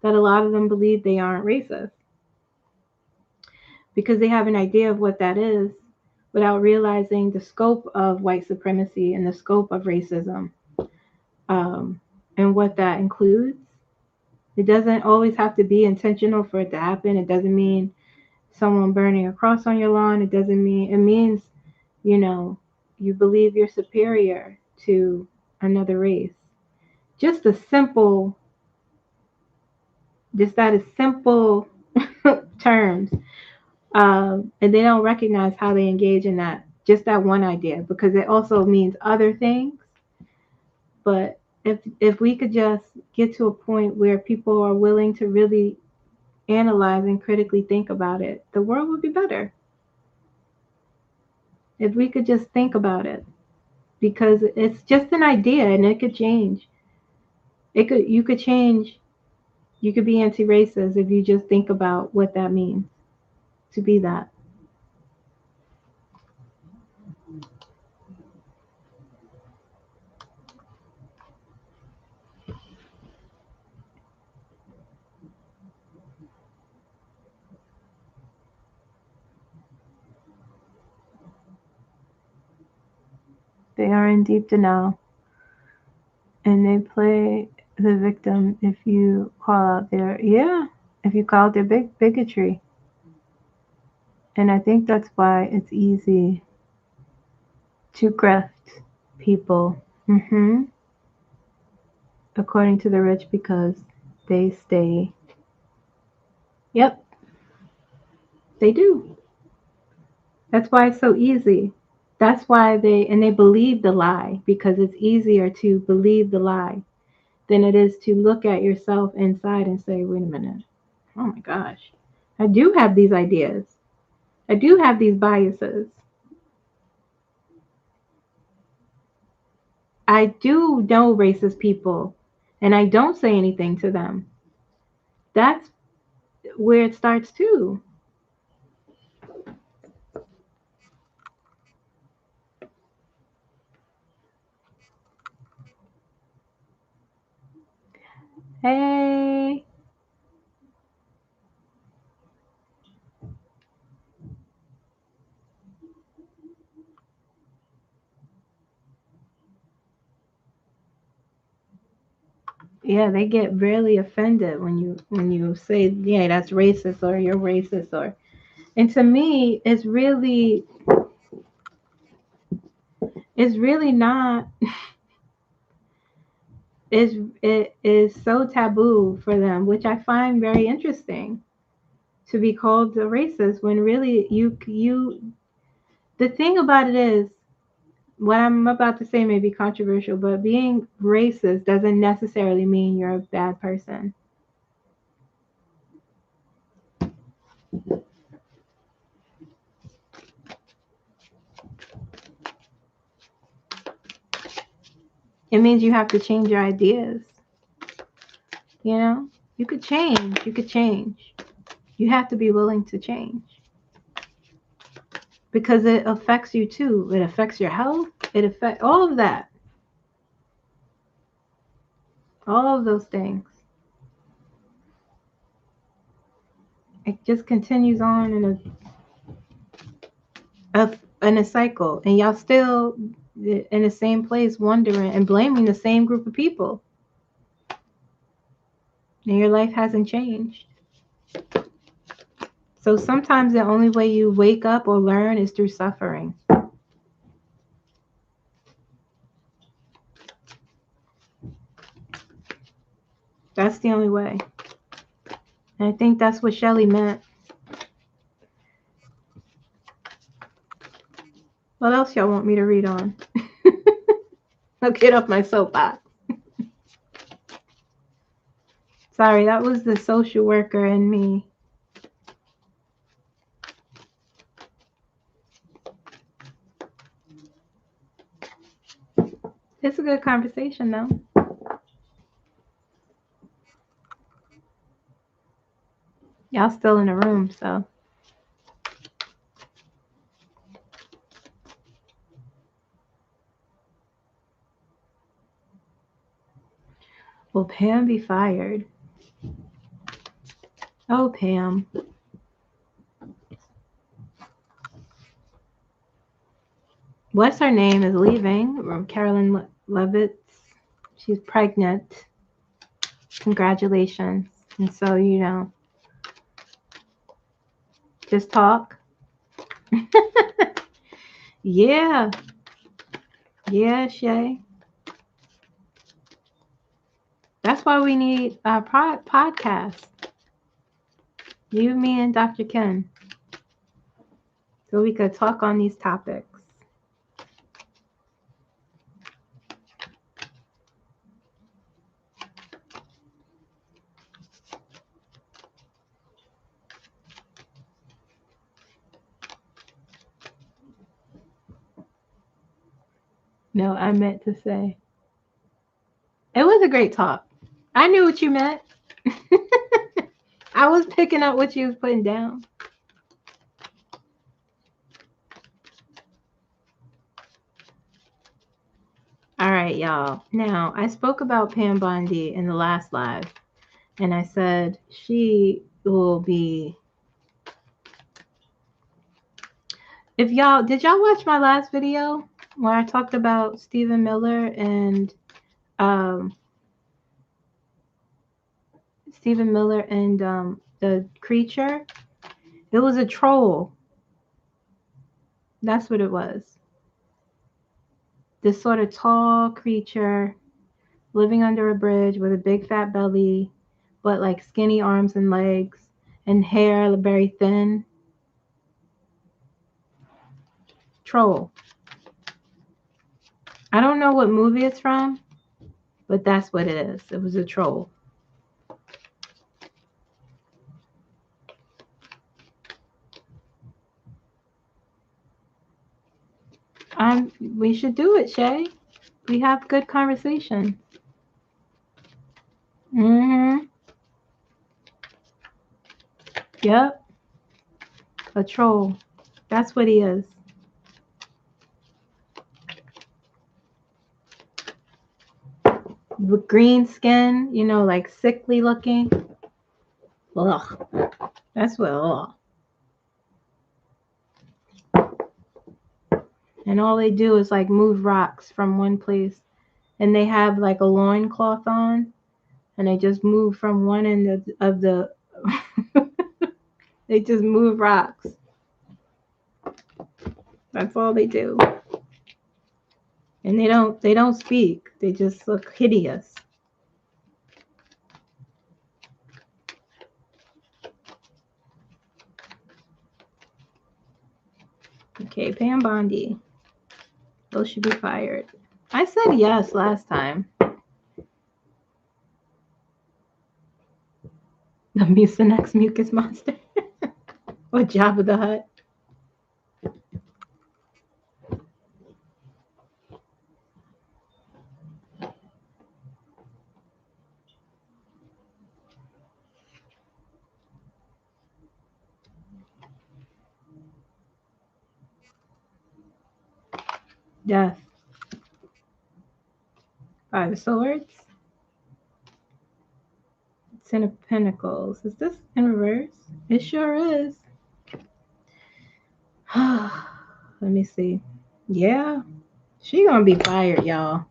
that a lot of them believe they aren't racist because they have an idea of what that is without realizing the scope of white supremacy and the scope of racism, um, and what that includes. It doesn't always have to be intentional for it to happen. It doesn't mean someone burning a cross on your lawn. It means, you know, you believe you're superior to another race. Just a simple, just that is simple terms. And they don't recognize how they engage in that, just that one idea, because it also means other things. But if we could just get to a point where people are willing to really analyze and critically think about it, the world would be better. If we could just think about it, because it's just an idea and it could change. You could change. You could be anti-racist if you just think about what that means to be that. They are in deep denial and they play the victim if you call out if you call out their bigotry. And I think that's why it's easy to grift people, according to the rich, because they stay. Yep, they do. That's why it's so easy. That's why they believe the lie, because it's easier to believe the lie than it is to look at yourself inside and say, wait a minute, oh my gosh, I do have these ideas. I do have these biases. I do know racist people and I don't say anything to them. That's where it starts too. Hey, yeah, they get really offended when you say, yeah, that's racist or you're racist or and to me it's really not it is so taboo for them, which I find very interesting to be called a racist when really you the thing about it is what I'm about to say may be controversial, but being racist doesn't necessarily mean you're a bad person. It means you have to change your ideas. You know, you could change. You could change. You have to be willing to change because it affects you too. It affects your health. It affects all of that. All of those things. It just continues on in a cycle, and y'all still in the same place, wondering and blaming the same group of people, and your life hasn't changed. So sometimes the only way you wake up or learn is through suffering. That's the only way. And I think that's what Shelley meant. What else y'all want me to read on? I'll get off my soapbox. Sorry, that was the social worker in me. It's a good conversation, though. Y'all still in the room, so. Will Pam be fired? Oh, Pam. What's her name is leaving. Carolyn Levitz. She's pregnant. Congratulations. And so, Just talk. Yeah. Yeah, Shay. That's why we need a podcast. You, me, and Dr. Ken. So we could talk on these topics. No, I meant to say. It was a great talk. I knew what you meant. I was picking up what you was putting down. All right, y'all. Now, I spoke about Pam Bondi in the last live, and I said she will be. If y'all did y'all watch my last video where I talked about Stephen Miller and um, the creature? It was a troll. That's what it was. This sort of tall creature living under a bridge with a big fat belly, but like skinny arms and legs and hair very thin. Troll. I don't know what movie it's from, but that's what it is. It was a troll. We should do it, Shay. We have good conversation. Mm-hmm. Yep. A troll. That's what he is. With green skin, like sickly looking. Ugh. That's what, ugh. And all they do is like move rocks from one place. And they have like a loincloth on. And they just move from one end of the they just move rocks. That's all they do. And they don't speak. They just look hideous. Okay, Pam Bondi. Those should be fired. I said yes last time. The Mucinex mucus monster. Or Jabba the Hutt. Death. Five of Swords. Ten of Pentacles. Is this in reverse? It sure is. Let me see. Yeah. She gonna be fired, y'all.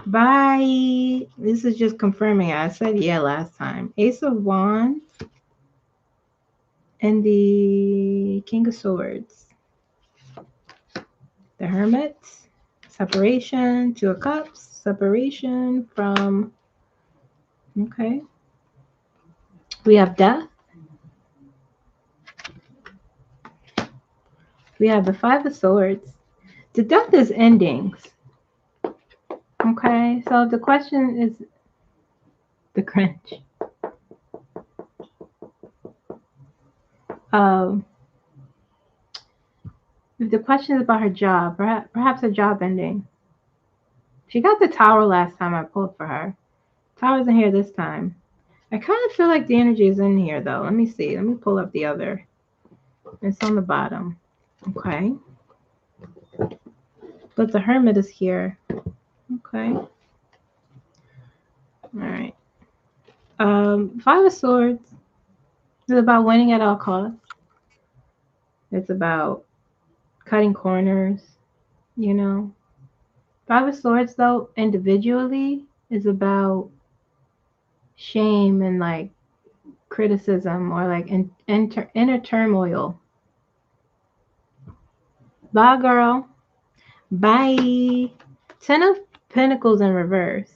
Bye. This is just confirming. I said yeah last time. Ace of Wands. And the King of Swords. The Hermit. Separation. Two of Cups. Separation from... Okay. We have Death. We have the Five of Swords. The Death is endings. Okay, so the question is the cringe. If the question is about her job, perhaps a job ending. She got the Tower last time I pulled for her. Tower's in here this time. I kind of feel like the energy is in here, though. Let me see. Let me pull up the other. It's on the bottom. Okay. But the Hermit is here. Okay. All right. Five of Swords is about winning at all costs. It's about cutting corners, Five of Swords, though, individually is about shame and like criticism or like inner turmoil. Bye, girl. Bye. Ten of Pentacles in reverse.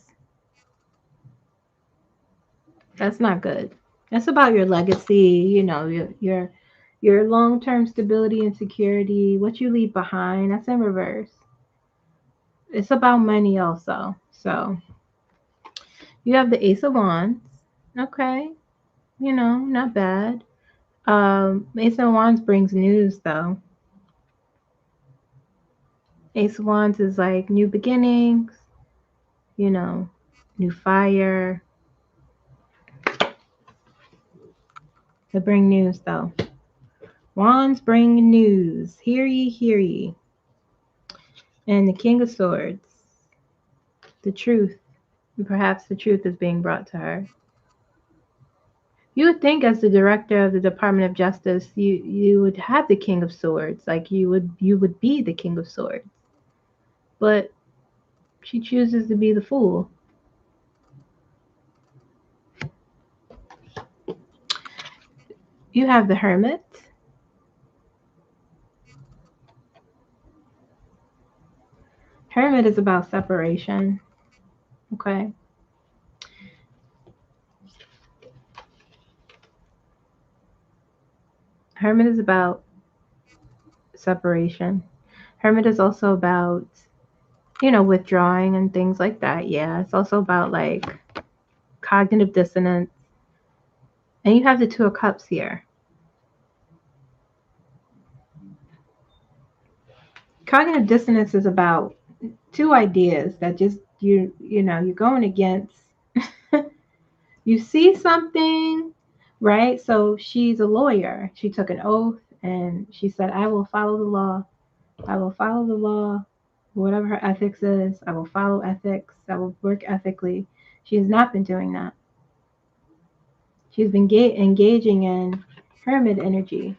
That's not good. That's about your legacy, your long-term stability and security, what you leave behind. That's in reverse. It's about money also. So you have the Ace of Wands. Okay. Not bad. Ace of Wands brings news though. Ace of Wands is like new beginnings, new fire. They bring news though. Wands bring news. Hear ye, hear ye. And the King of Swords. The truth. And perhaps the truth is being brought to her. You would think as the director of the Department of Justice, you would have the King of Swords. Like you would be the King of Swords. But she chooses to be the fool. You have the Hermit. Hermit is about separation. Okay. Hermit is about separation. Hermit is also about, withdrawing and things like that. Yeah. It's also about like cognitive dissonance. And you have the Two of Cups here. Cognitive dissonance is about two ideas that just you're going against. You see something, right? So she's a lawyer. She took an oath and she said, I will follow the law. I will follow the law, whatever her ethics is. I will follow ethics. I will work ethically. She has not been doing that. She's been engaging in hermit energy,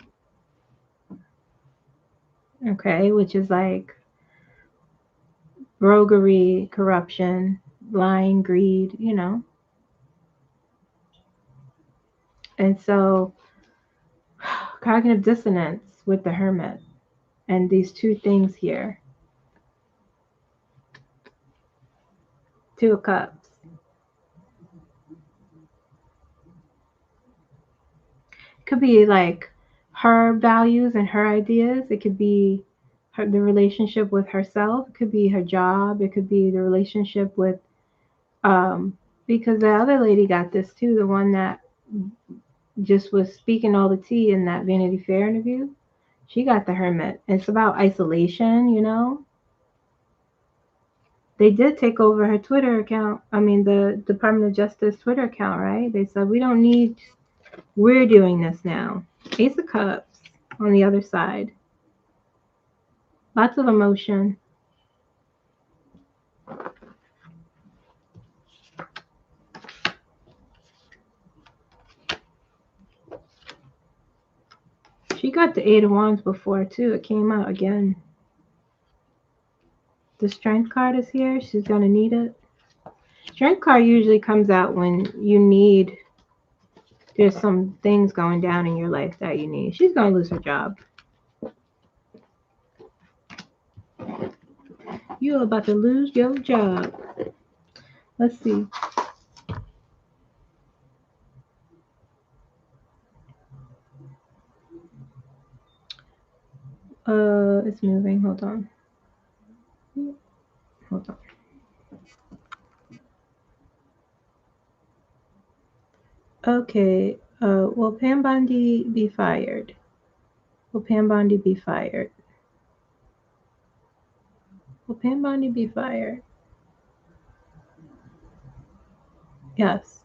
okay, which is like roguery, corruption, lying, greed, And so cognitive dissonance with the hermit and these two things here. Two of Cups. Could be like her values and her ideas. It could be the relationship with herself. It could be her job. It could be the relationship with, because the other lady got this too, the one that just was speaking all the tea in that Vanity Fair interview. She got the hermit. It's about isolation. They did take over her Twitter account. I mean, the Department of Justice Twitter account, right? They said, we're doing this now. Ace of Cups on the other side. Lots of emotion. She got the Eight of Wands before, too. It came out again. The Strength card is here. She's going to need it. Strength card usually comes out when there's some things going down in your life that you need. She's going to lose her job. You're about to lose your job. Let's see. It's moving. Hold on. Okay. Will Pam Bondi be fired? Will Pam Bondi be fired? Will Pam Bondi be fired? Yes.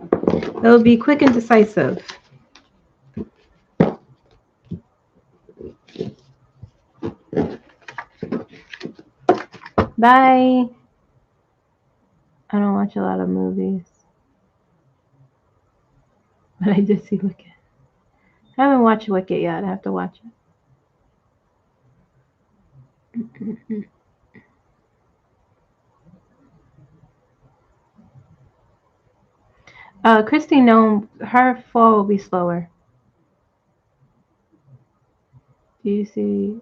It will be quick and decisive. Bye. I don't watch a lot of movies. But I did see Wicked. I haven't watched Wicked yet. I have to watch it. Christy Nome, her fall will be slower. Do you see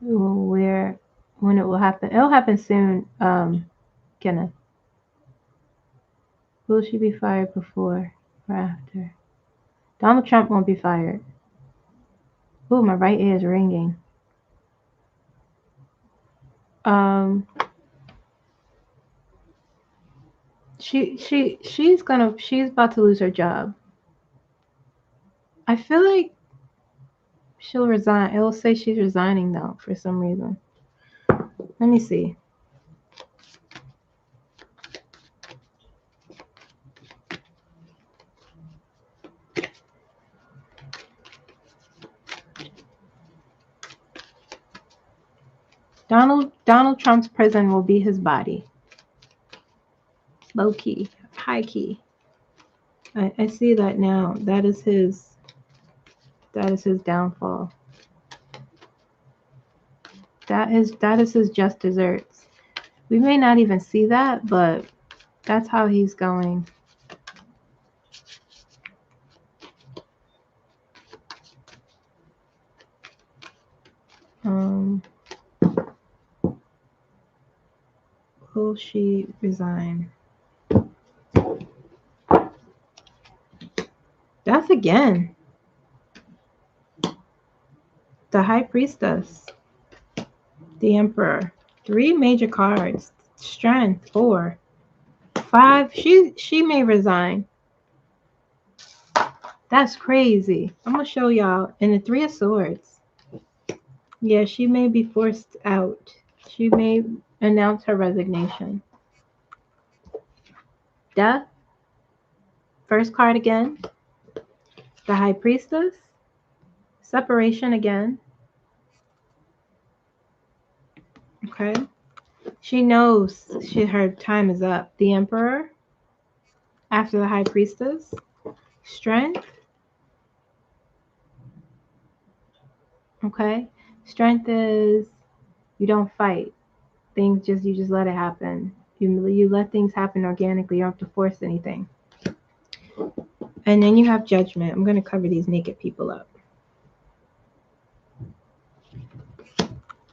where when it will happen? It'll happen soon. Kenneth, will she be fired before or after? Donald Trump won't be fired. Ooh, my right ear is ringing. Um, she's about to lose her job. I feel like she'll resign. It'll say she's resigning though for some reason. Let me see. Donald Trump's prison will be his body. Low key, high key. I see that now. That is his downfall. That is his just desserts. We may not even see that, but that's how he's going. Will she resign? That's again. The High Priestess. The Emperor. 3 major cards. Strength. 4. 5. She may resign. That's crazy. I'm gonna show y'all. And the 3 of Swords. Yeah, she may be forced out. She may announce her resignation. Death. First card again. The High Priestess. Separation again. Okay. She knows her time is up. The Emperor. After the High Priestess. Strength. Okay. Strength is you don't fight. You just let it happen. You let things happen organically. You don't have to force anything. And then you have Judgment. I'm going to cover these naked people up.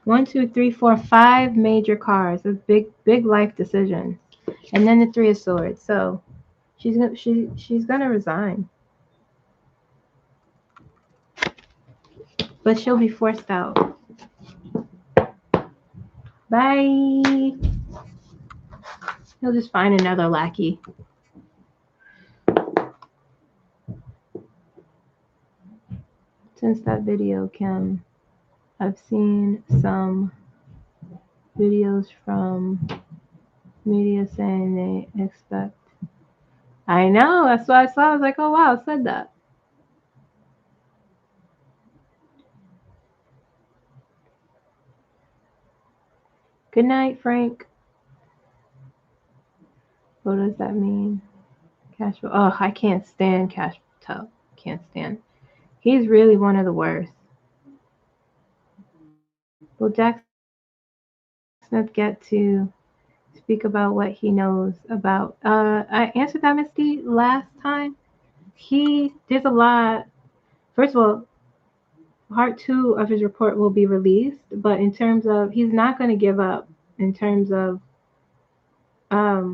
1, 2, 3, 4, 5 major cards. A big life decision. And then the 3 of Swords. So she's gonna resign. But she'll be forced out. Bye. He'll just find another lackey. Since that video, Kim, I've seen some videos from media saying they expect. I know, that's what I saw. I was like, oh wow, it said that. Good night, Frank. What does that mean? Cash. Oh, I can't stand Cash Patel. Can't stand. He's really one of the worst. Will Jack Smith get to speak about what he knows about? I answered that, Misty, last time. There's a lot. First of all, part 2 of his report will be released, but in terms of, he's not going to give up in terms of, I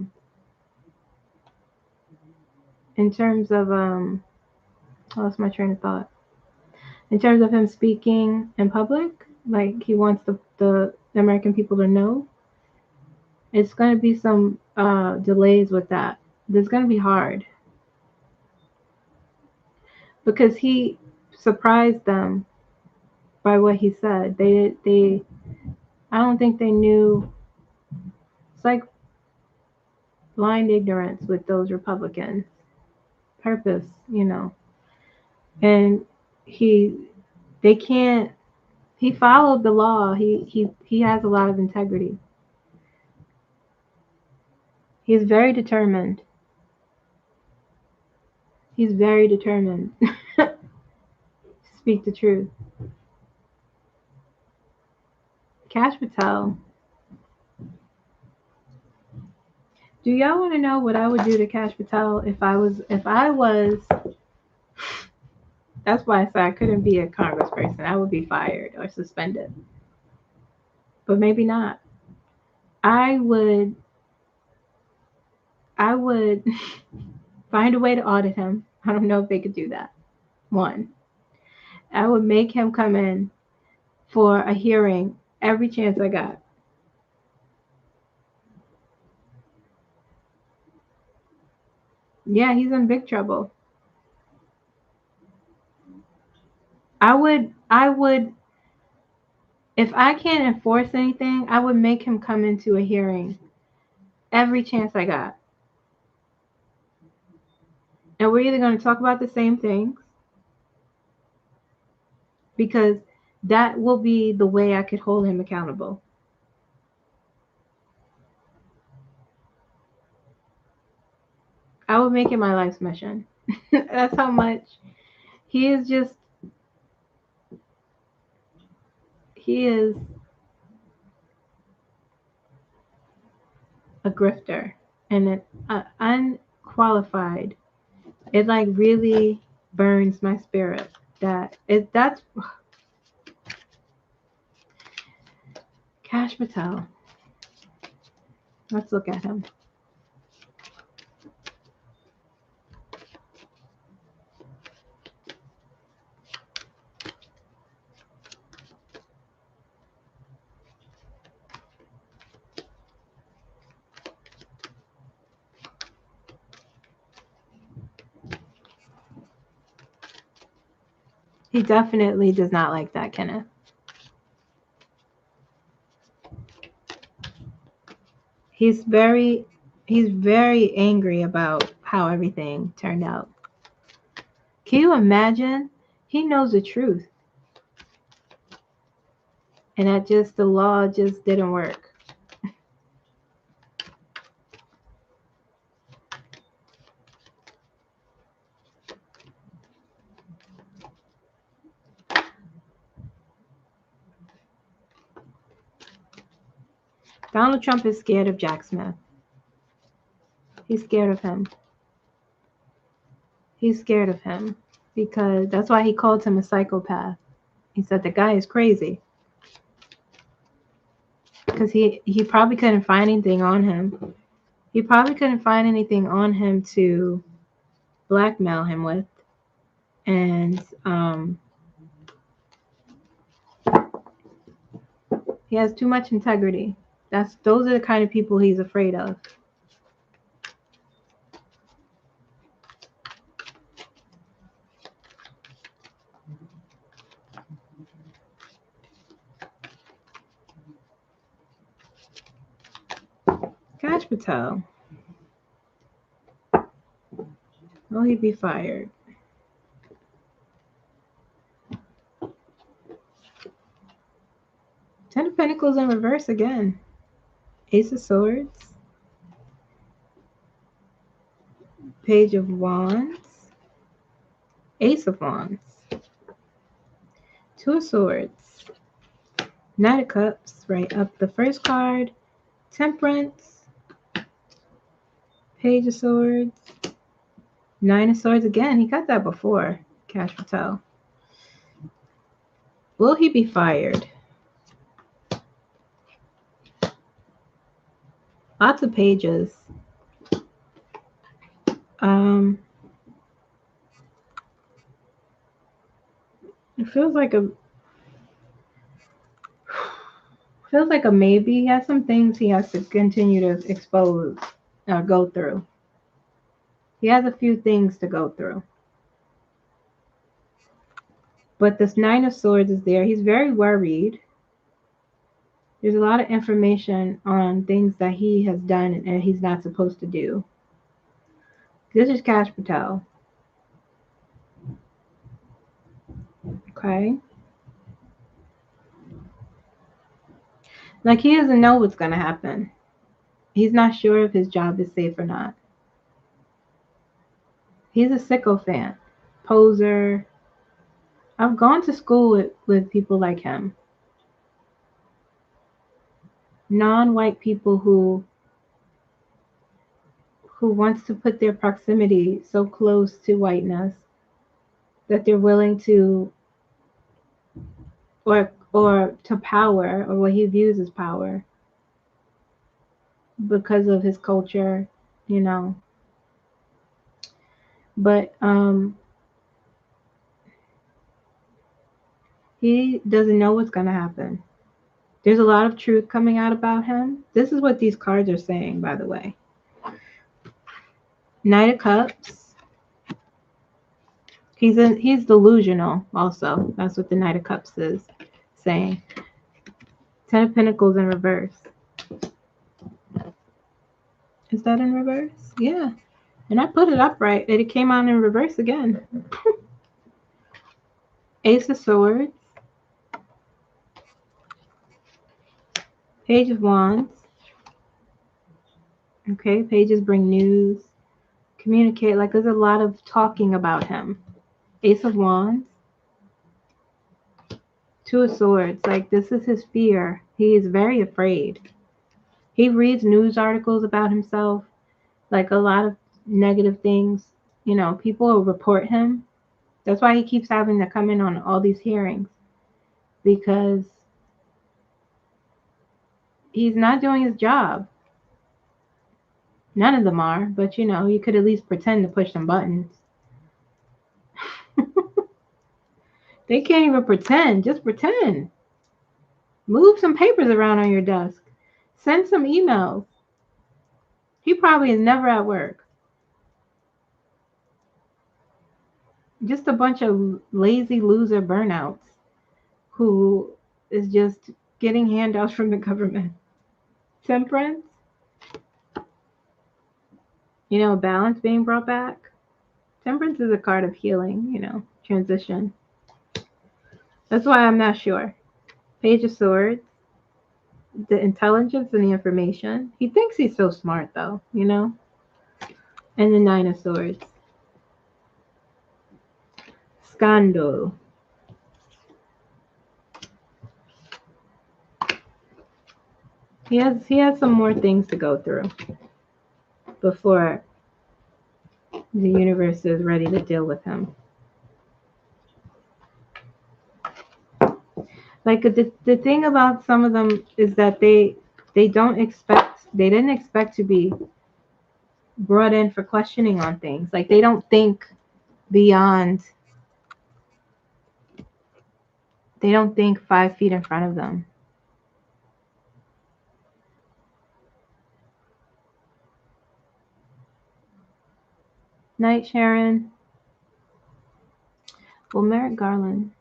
lost my train of thought. In terms of him speaking in public, like he wants the American people to know, it's going to be some delays with that. It's going to be hard because he surprised them by what he said. I don't think they knew. It's like blind ignorance with those Republicans. Purpose, and they can't. He followed the law. He has a lot of integrity. He's very determined. He's very determined to speak the truth. Cash Patel. Do y'all want to know what I would do to Cash Patel if I was that's why I said I couldn't be a congressperson. I would be fired or suspended. But maybe not. I would I would find a way to audit him. I don't know if they could do that. One, I would make him come in for a hearing every chance I got. Yeah, he's in big trouble. I would if I can't enforce anything, I would make him come into a hearing every chance I got. And we're either going to talk about the same things because that will be the way I could hold him accountable. I would make it my life's mission. That's how much he is just, he is a grifter and an unqualified. It like really burns my spirit that's Cash Patel. Let's look at him. He definitely does not like that, Kenneth. He's very he's very angry about how everything turned out. Can you imagine? He knows the truth. And that just the law just didn't work. Donald Trump is scared of Jack Smith. He's scared of him. He's scared of him because that's why he called him a psychopath. He said the guy is crazy because he probably couldn't find anything on him. He probably couldn't find anything on him to blackmail him with, and he has too much integrity. Those are the kind of people he's afraid of. Cash Patel. Will he be fired? Ten of Pentacles in reverse again. Ace of Swords. Page of Wands. Ace of Wands. Two of Swords. Knight of Cups. Right up the first card. Temperance. Page of Swords. Nine of Swords again. He got that before. Cash Patel. Will he be fired? Lots of pages. It feels like a maybe. He has some things he has to continue to expose or go through. He has a few things to go through. But this Nine of Swords is there. He's very worried. There's a lot of information on things that he has done and he's not supposed to do. This is Cash Patel. Okay. Like he doesn't know what's going to happen. He's not sure if his job is safe or not. He's a sycophant, poser. I've gone to school with people like him. Non-white people who who wants to put their proximity so close to whiteness that they're willing to, or to power, or what he views as power, because of his culture, you know. But he doesn't know what's going to happen. There's a lot of truth coming out about him. This is what these cards are saying, by the way. Knight of Cups. He's delusional also. That's what the Knight of Cups is saying. Ten of Pentacles in reverse. Is that in reverse? Yeah. And I put it upright and it came out in reverse again. Ace of Swords. Page of Wands. Okay, pages bring news. Communicate, like there's a lot of talking about him. Ace of Wands. Two of Swords, like this is his fear. He is very afraid. He reads news articles about himself, like a lot of negative things. You know, people will report him. That's why he keeps having to come in on all these hearings, because he's not doing his job. None of them are, but you know, you could at least pretend to push some buttons. They can't even pretend. Just pretend. Move some papers around on your desk. Send some emails. He probably is never at work. Just a bunch of lazy loser burnouts who is just getting handouts from the government. Temperance. You know, balance being brought back. Temperance is a card of healing, you know, transition. That's why I'm not sure. Page of Swords. The intelligence and the information. He thinks he's so smart though, you know? And the Nine of Swords. Scandal. He has some more things to go through before the universe is ready to deal with him. Like the thing about some of them is that they didn't expect to be brought in for questioning on things. Like they don't think beyond, they don't think 5 feet in front of them. Night, Sharon. Well, Merrick Garland.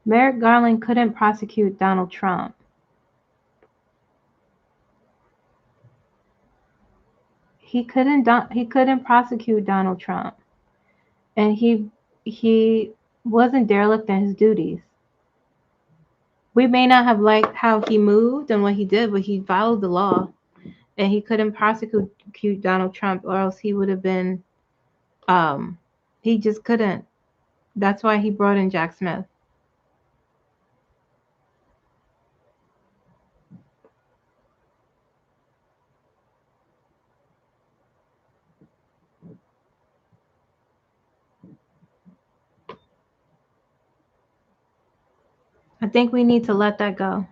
Merrick Garland couldn't prosecute Donald Trump. He couldn't prosecute Donald Trump, and he wasn't derelict in his duties. We may not have liked how he moved and what he did, but he followed the law, and he couldn't prosecute Donald Trump, or else he would have been. He just couldn't. That's why he brought in Jack Smith. I think we need to let that go.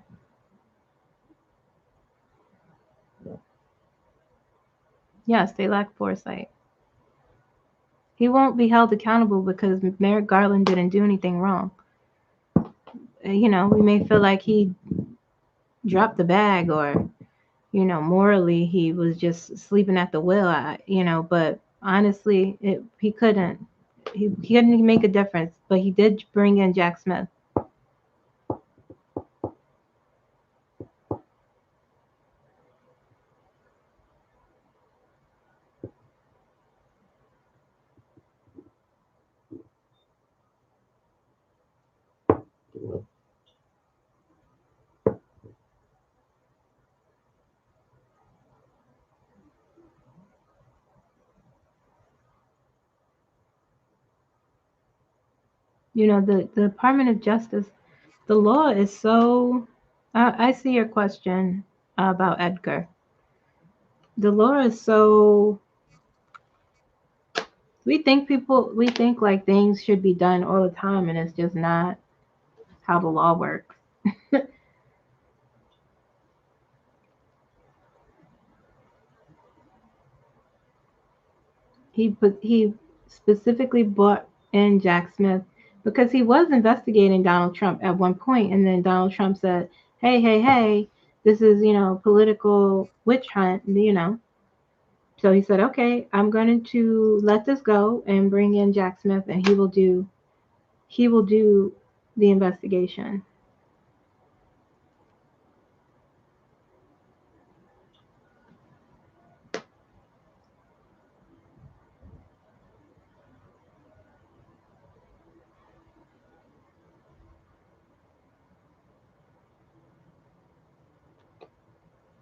Yes, they lack foresight. He won't be held accountable because Merrick Garland didn't do anything wrong. You know, we may feel like he dropped the bag, or, you know, morally he was just sleeping at the wheel, you know, but honestly, he couldn't. He couldn't make a difference, but he did bring in Jack Smith. You know, the Department of Justice, The law is so. I see your question about Edgar. The law is so. We think like things should be done all the time, and it's just not how the law works. He specifically brought in Jack Smith because he was investigating Donald Trump at one point, and then Donald Trump said, "Hey, hey, hey, this is political witch hunt," So he said, "Okay, I'm going to let this go and bring in Jack Smith, and he will do the investigation."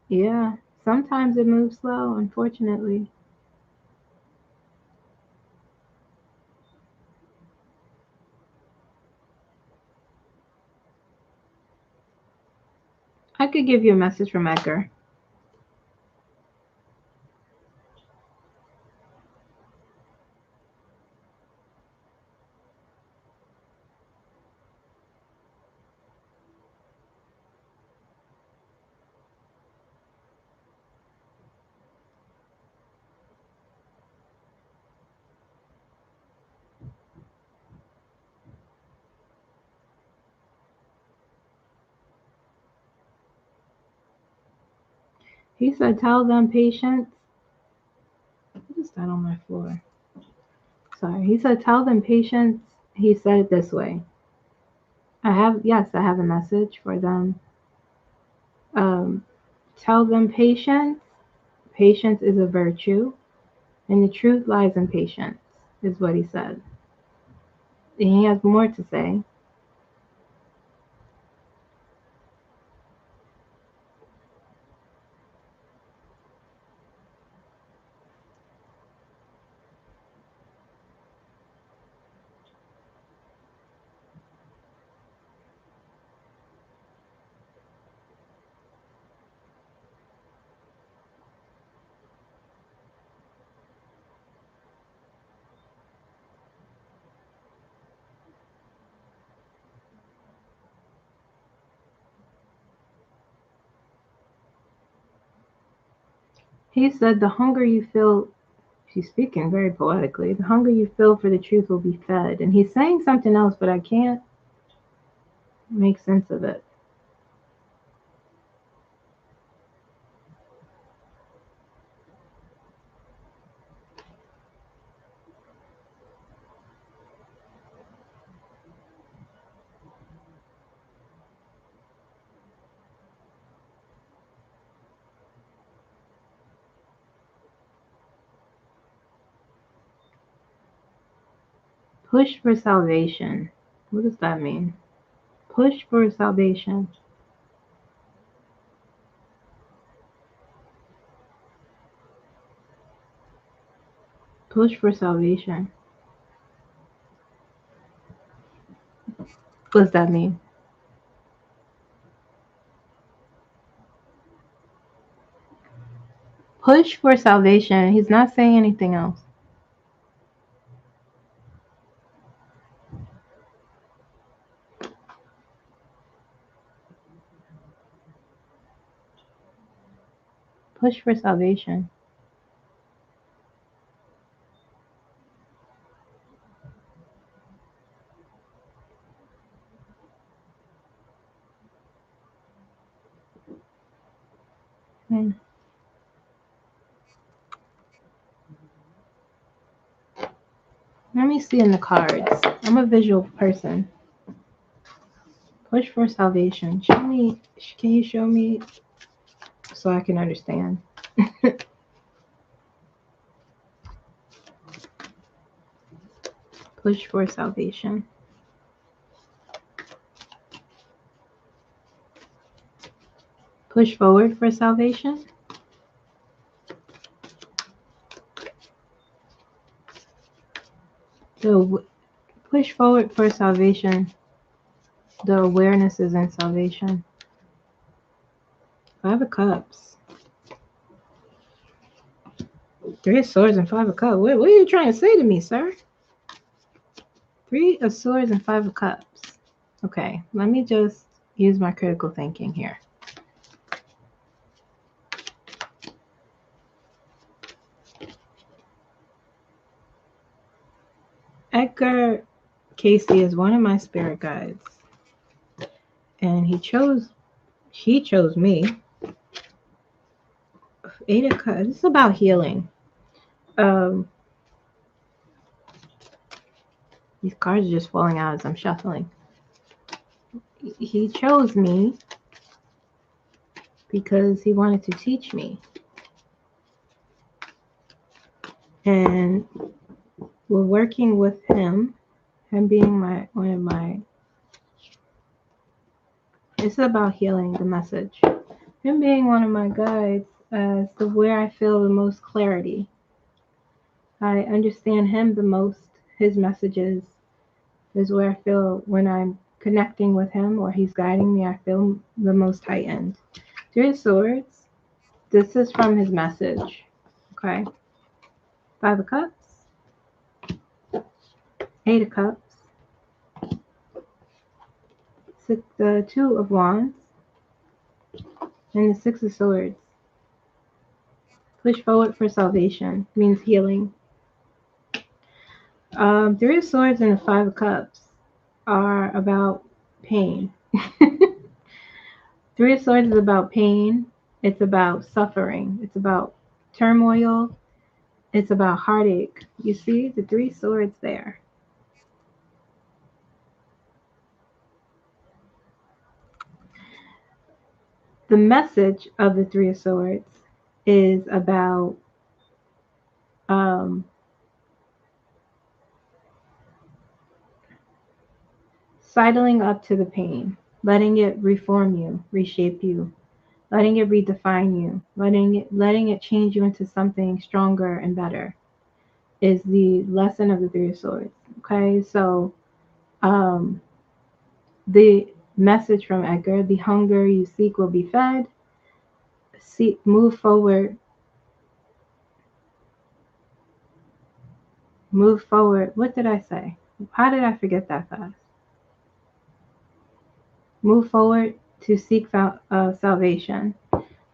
Yeah, sometimes it moves slow, unfortunately. I could give you a message from Edgar. He said, "Tell them patience." What is that on my floor? Sorry. He said, "Tell them patience." He said it this way. Yes, I have a message for them. Um, Tell them patience. Patience is a virtue, and the truth lies in patience, is what he said. And he has more to say. He said, "The hunger you feel," she's speaking very poetically, "the hunger you feel for the truth will be fed." And he's saying something else, but I can't make sense of it. Push for salvation. What does that mean? Push for salvation. Push for salvation. What does that mean? Push for salvation. He's not saying anything else. Push for salvation. Hmm. Let me see in the cards. I'm a visual person. Push for salvation. Show me. Can you show me so I can understand? Push for salvation. Push forward for salvation. So push forward for salvation. The awareness is in salvation. Five of Cups. Three of Swords and Five of Cups. What are you trying to say to me, sir? Three of Swords and Five of Cups. Okay, let me just use my critical thinking here. Edgar Casey is one of my spirit guides. And he chose me. Eight of Cups. It's about healing. These cards are just falling out as I'm shuffling. He chose me because he wanted to teach me. And we're working with him being one of my, it's about healing, the message. Him being one of my guides as to where I feel the most clarity. I understand him the most. His messages is where I feel when I'm connecting with him or he's guiding me, I feel the most heightened. Three of Swords. This is from his message. Okay. Five of Cups. Eight of Cups. The Two of Wands. And the Six of Swords. Push forward for salvation means healing. Three of Swords and the Five of Cups are about pain. Three of Swords is about pain. It's about suffering. It's about turmoil. It's about heartache. You see the Three Swords there. The message of the Three of Swords is about sidling up to the pain, letting it reform you, reshape you, letting it redefine you, letting it change you into something stronger and better is the lesson of the Three of Swords. Okay, so the message from Edgar, the hunger you seek will be fed. Move forward. Move forward. What did I say? How did I forget that fast? Move forward to seek salvation.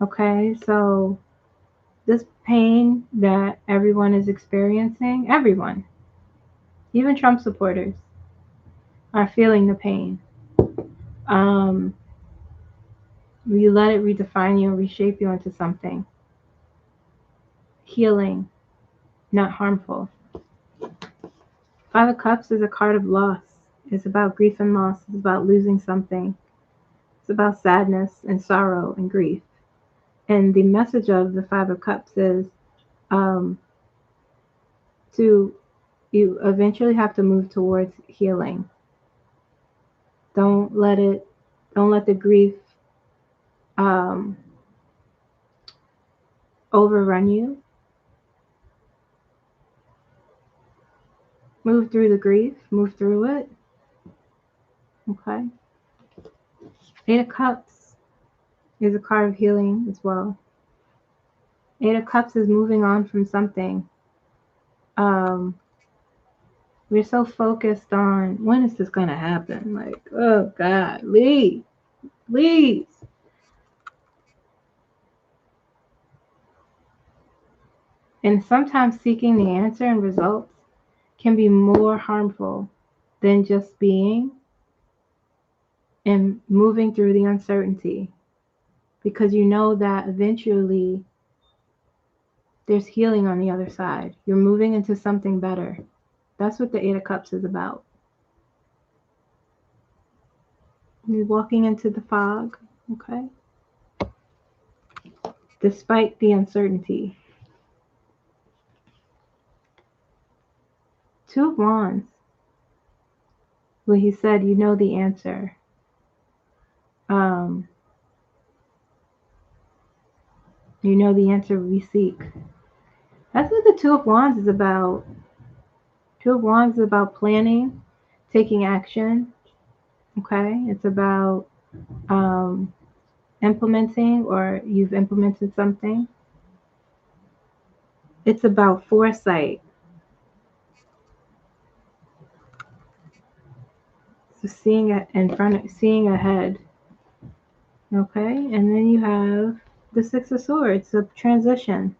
Okay, so this pain that everyone is experiencing, everyone, even Trump supporters, are feeling the pain. You let it redefine you and reshape you into something healing, not harmful. Five of Cups is a card of loss. It's about grief and loss. It's about losing something. It's about sadness and sorrow and grief. And the message of the Five of Cups is you eventually have to move towards healing. Don't let the grief overrun you. Move through the grief, move through it. Okay. Eight of Cups is a card of healing as well. Eight of Cups is moving on from something. We're so focused on when is this going to happen? Like, oh God, please. And sometimes seeking the answer and results can be more harmful than just being and moving through the uncertainty, because you know that eventually there's healing on the other side. You're moving into something better. That's what the Eight of Cups is about. You're walking into the fog, okay? Despite the uncertainty. Two of Wands. Well, he said, you know the answer. You know the answer we seek. That's what the Two of Wands is about. Two of Wands is about planning, taking action, Okay? It's about um, implementing, or you've implemented something. It's about foresight. So seeing it in front of, seeing ahead. Okay? And then you have the Six of Swords, a transition.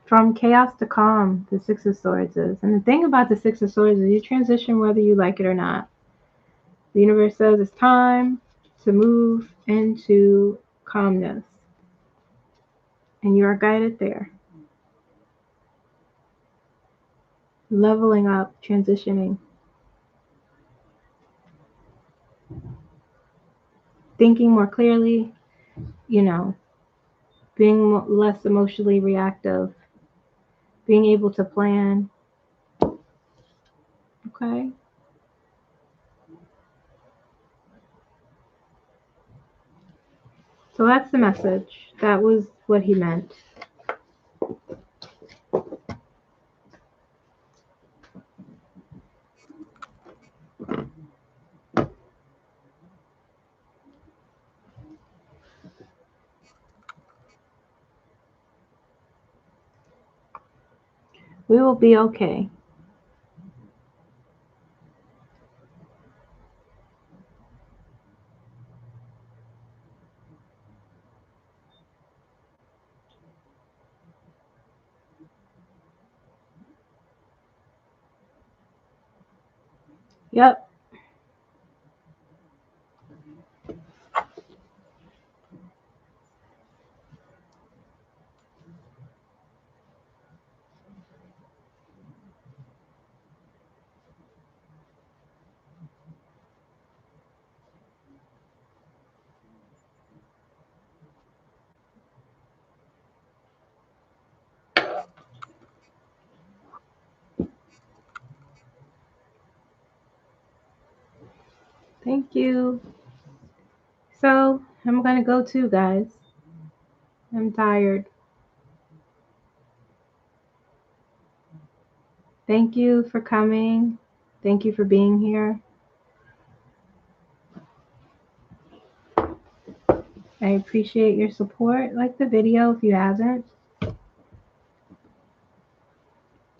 From chaos to calm, the Six of Swords is. And the thing about the Six of Swords is you transition whether you like it or not. The universe says it's time to move into calmness. And you are guided there. Leveling up, transitioning. Thinking more clearly, you know, being less emotionally reactive, being able to plan. Okay? So that's the message. That was what he meant. We will be okay. Yep. Thank you. So I'm going to go too, guys. I'm tired. Thank you for coming. Thank you for being here. I appreciate your support. Like the video if you haven't.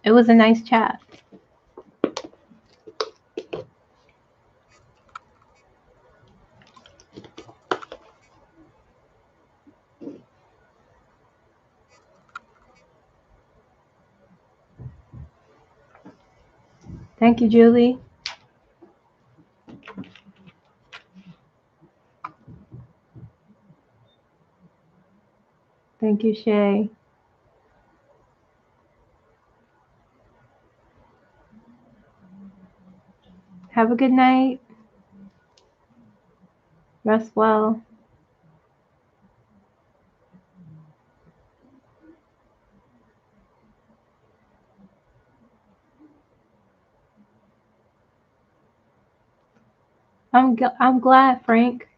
It was a nice chat. Thank you, Julie. Thank you, Shay. Have a good night. Rest well. I'm glad, Frank.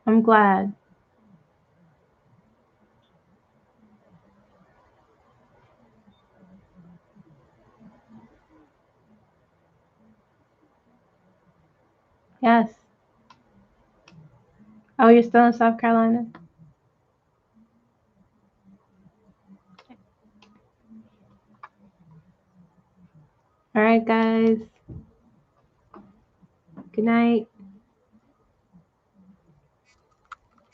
I'm glad. Yes. Oh, you're still in South Carolina? All right, guys. Good night.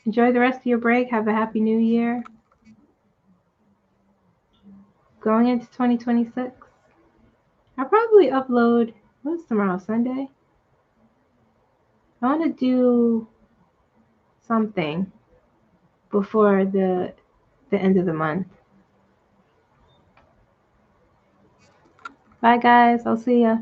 Enjoy the rest of your break. Have a happy new year. Going into 2026. I'll probably upload, what's tomorrow, Sunday? I want to do something before the end of the month. Bye, guys. I'll see ya.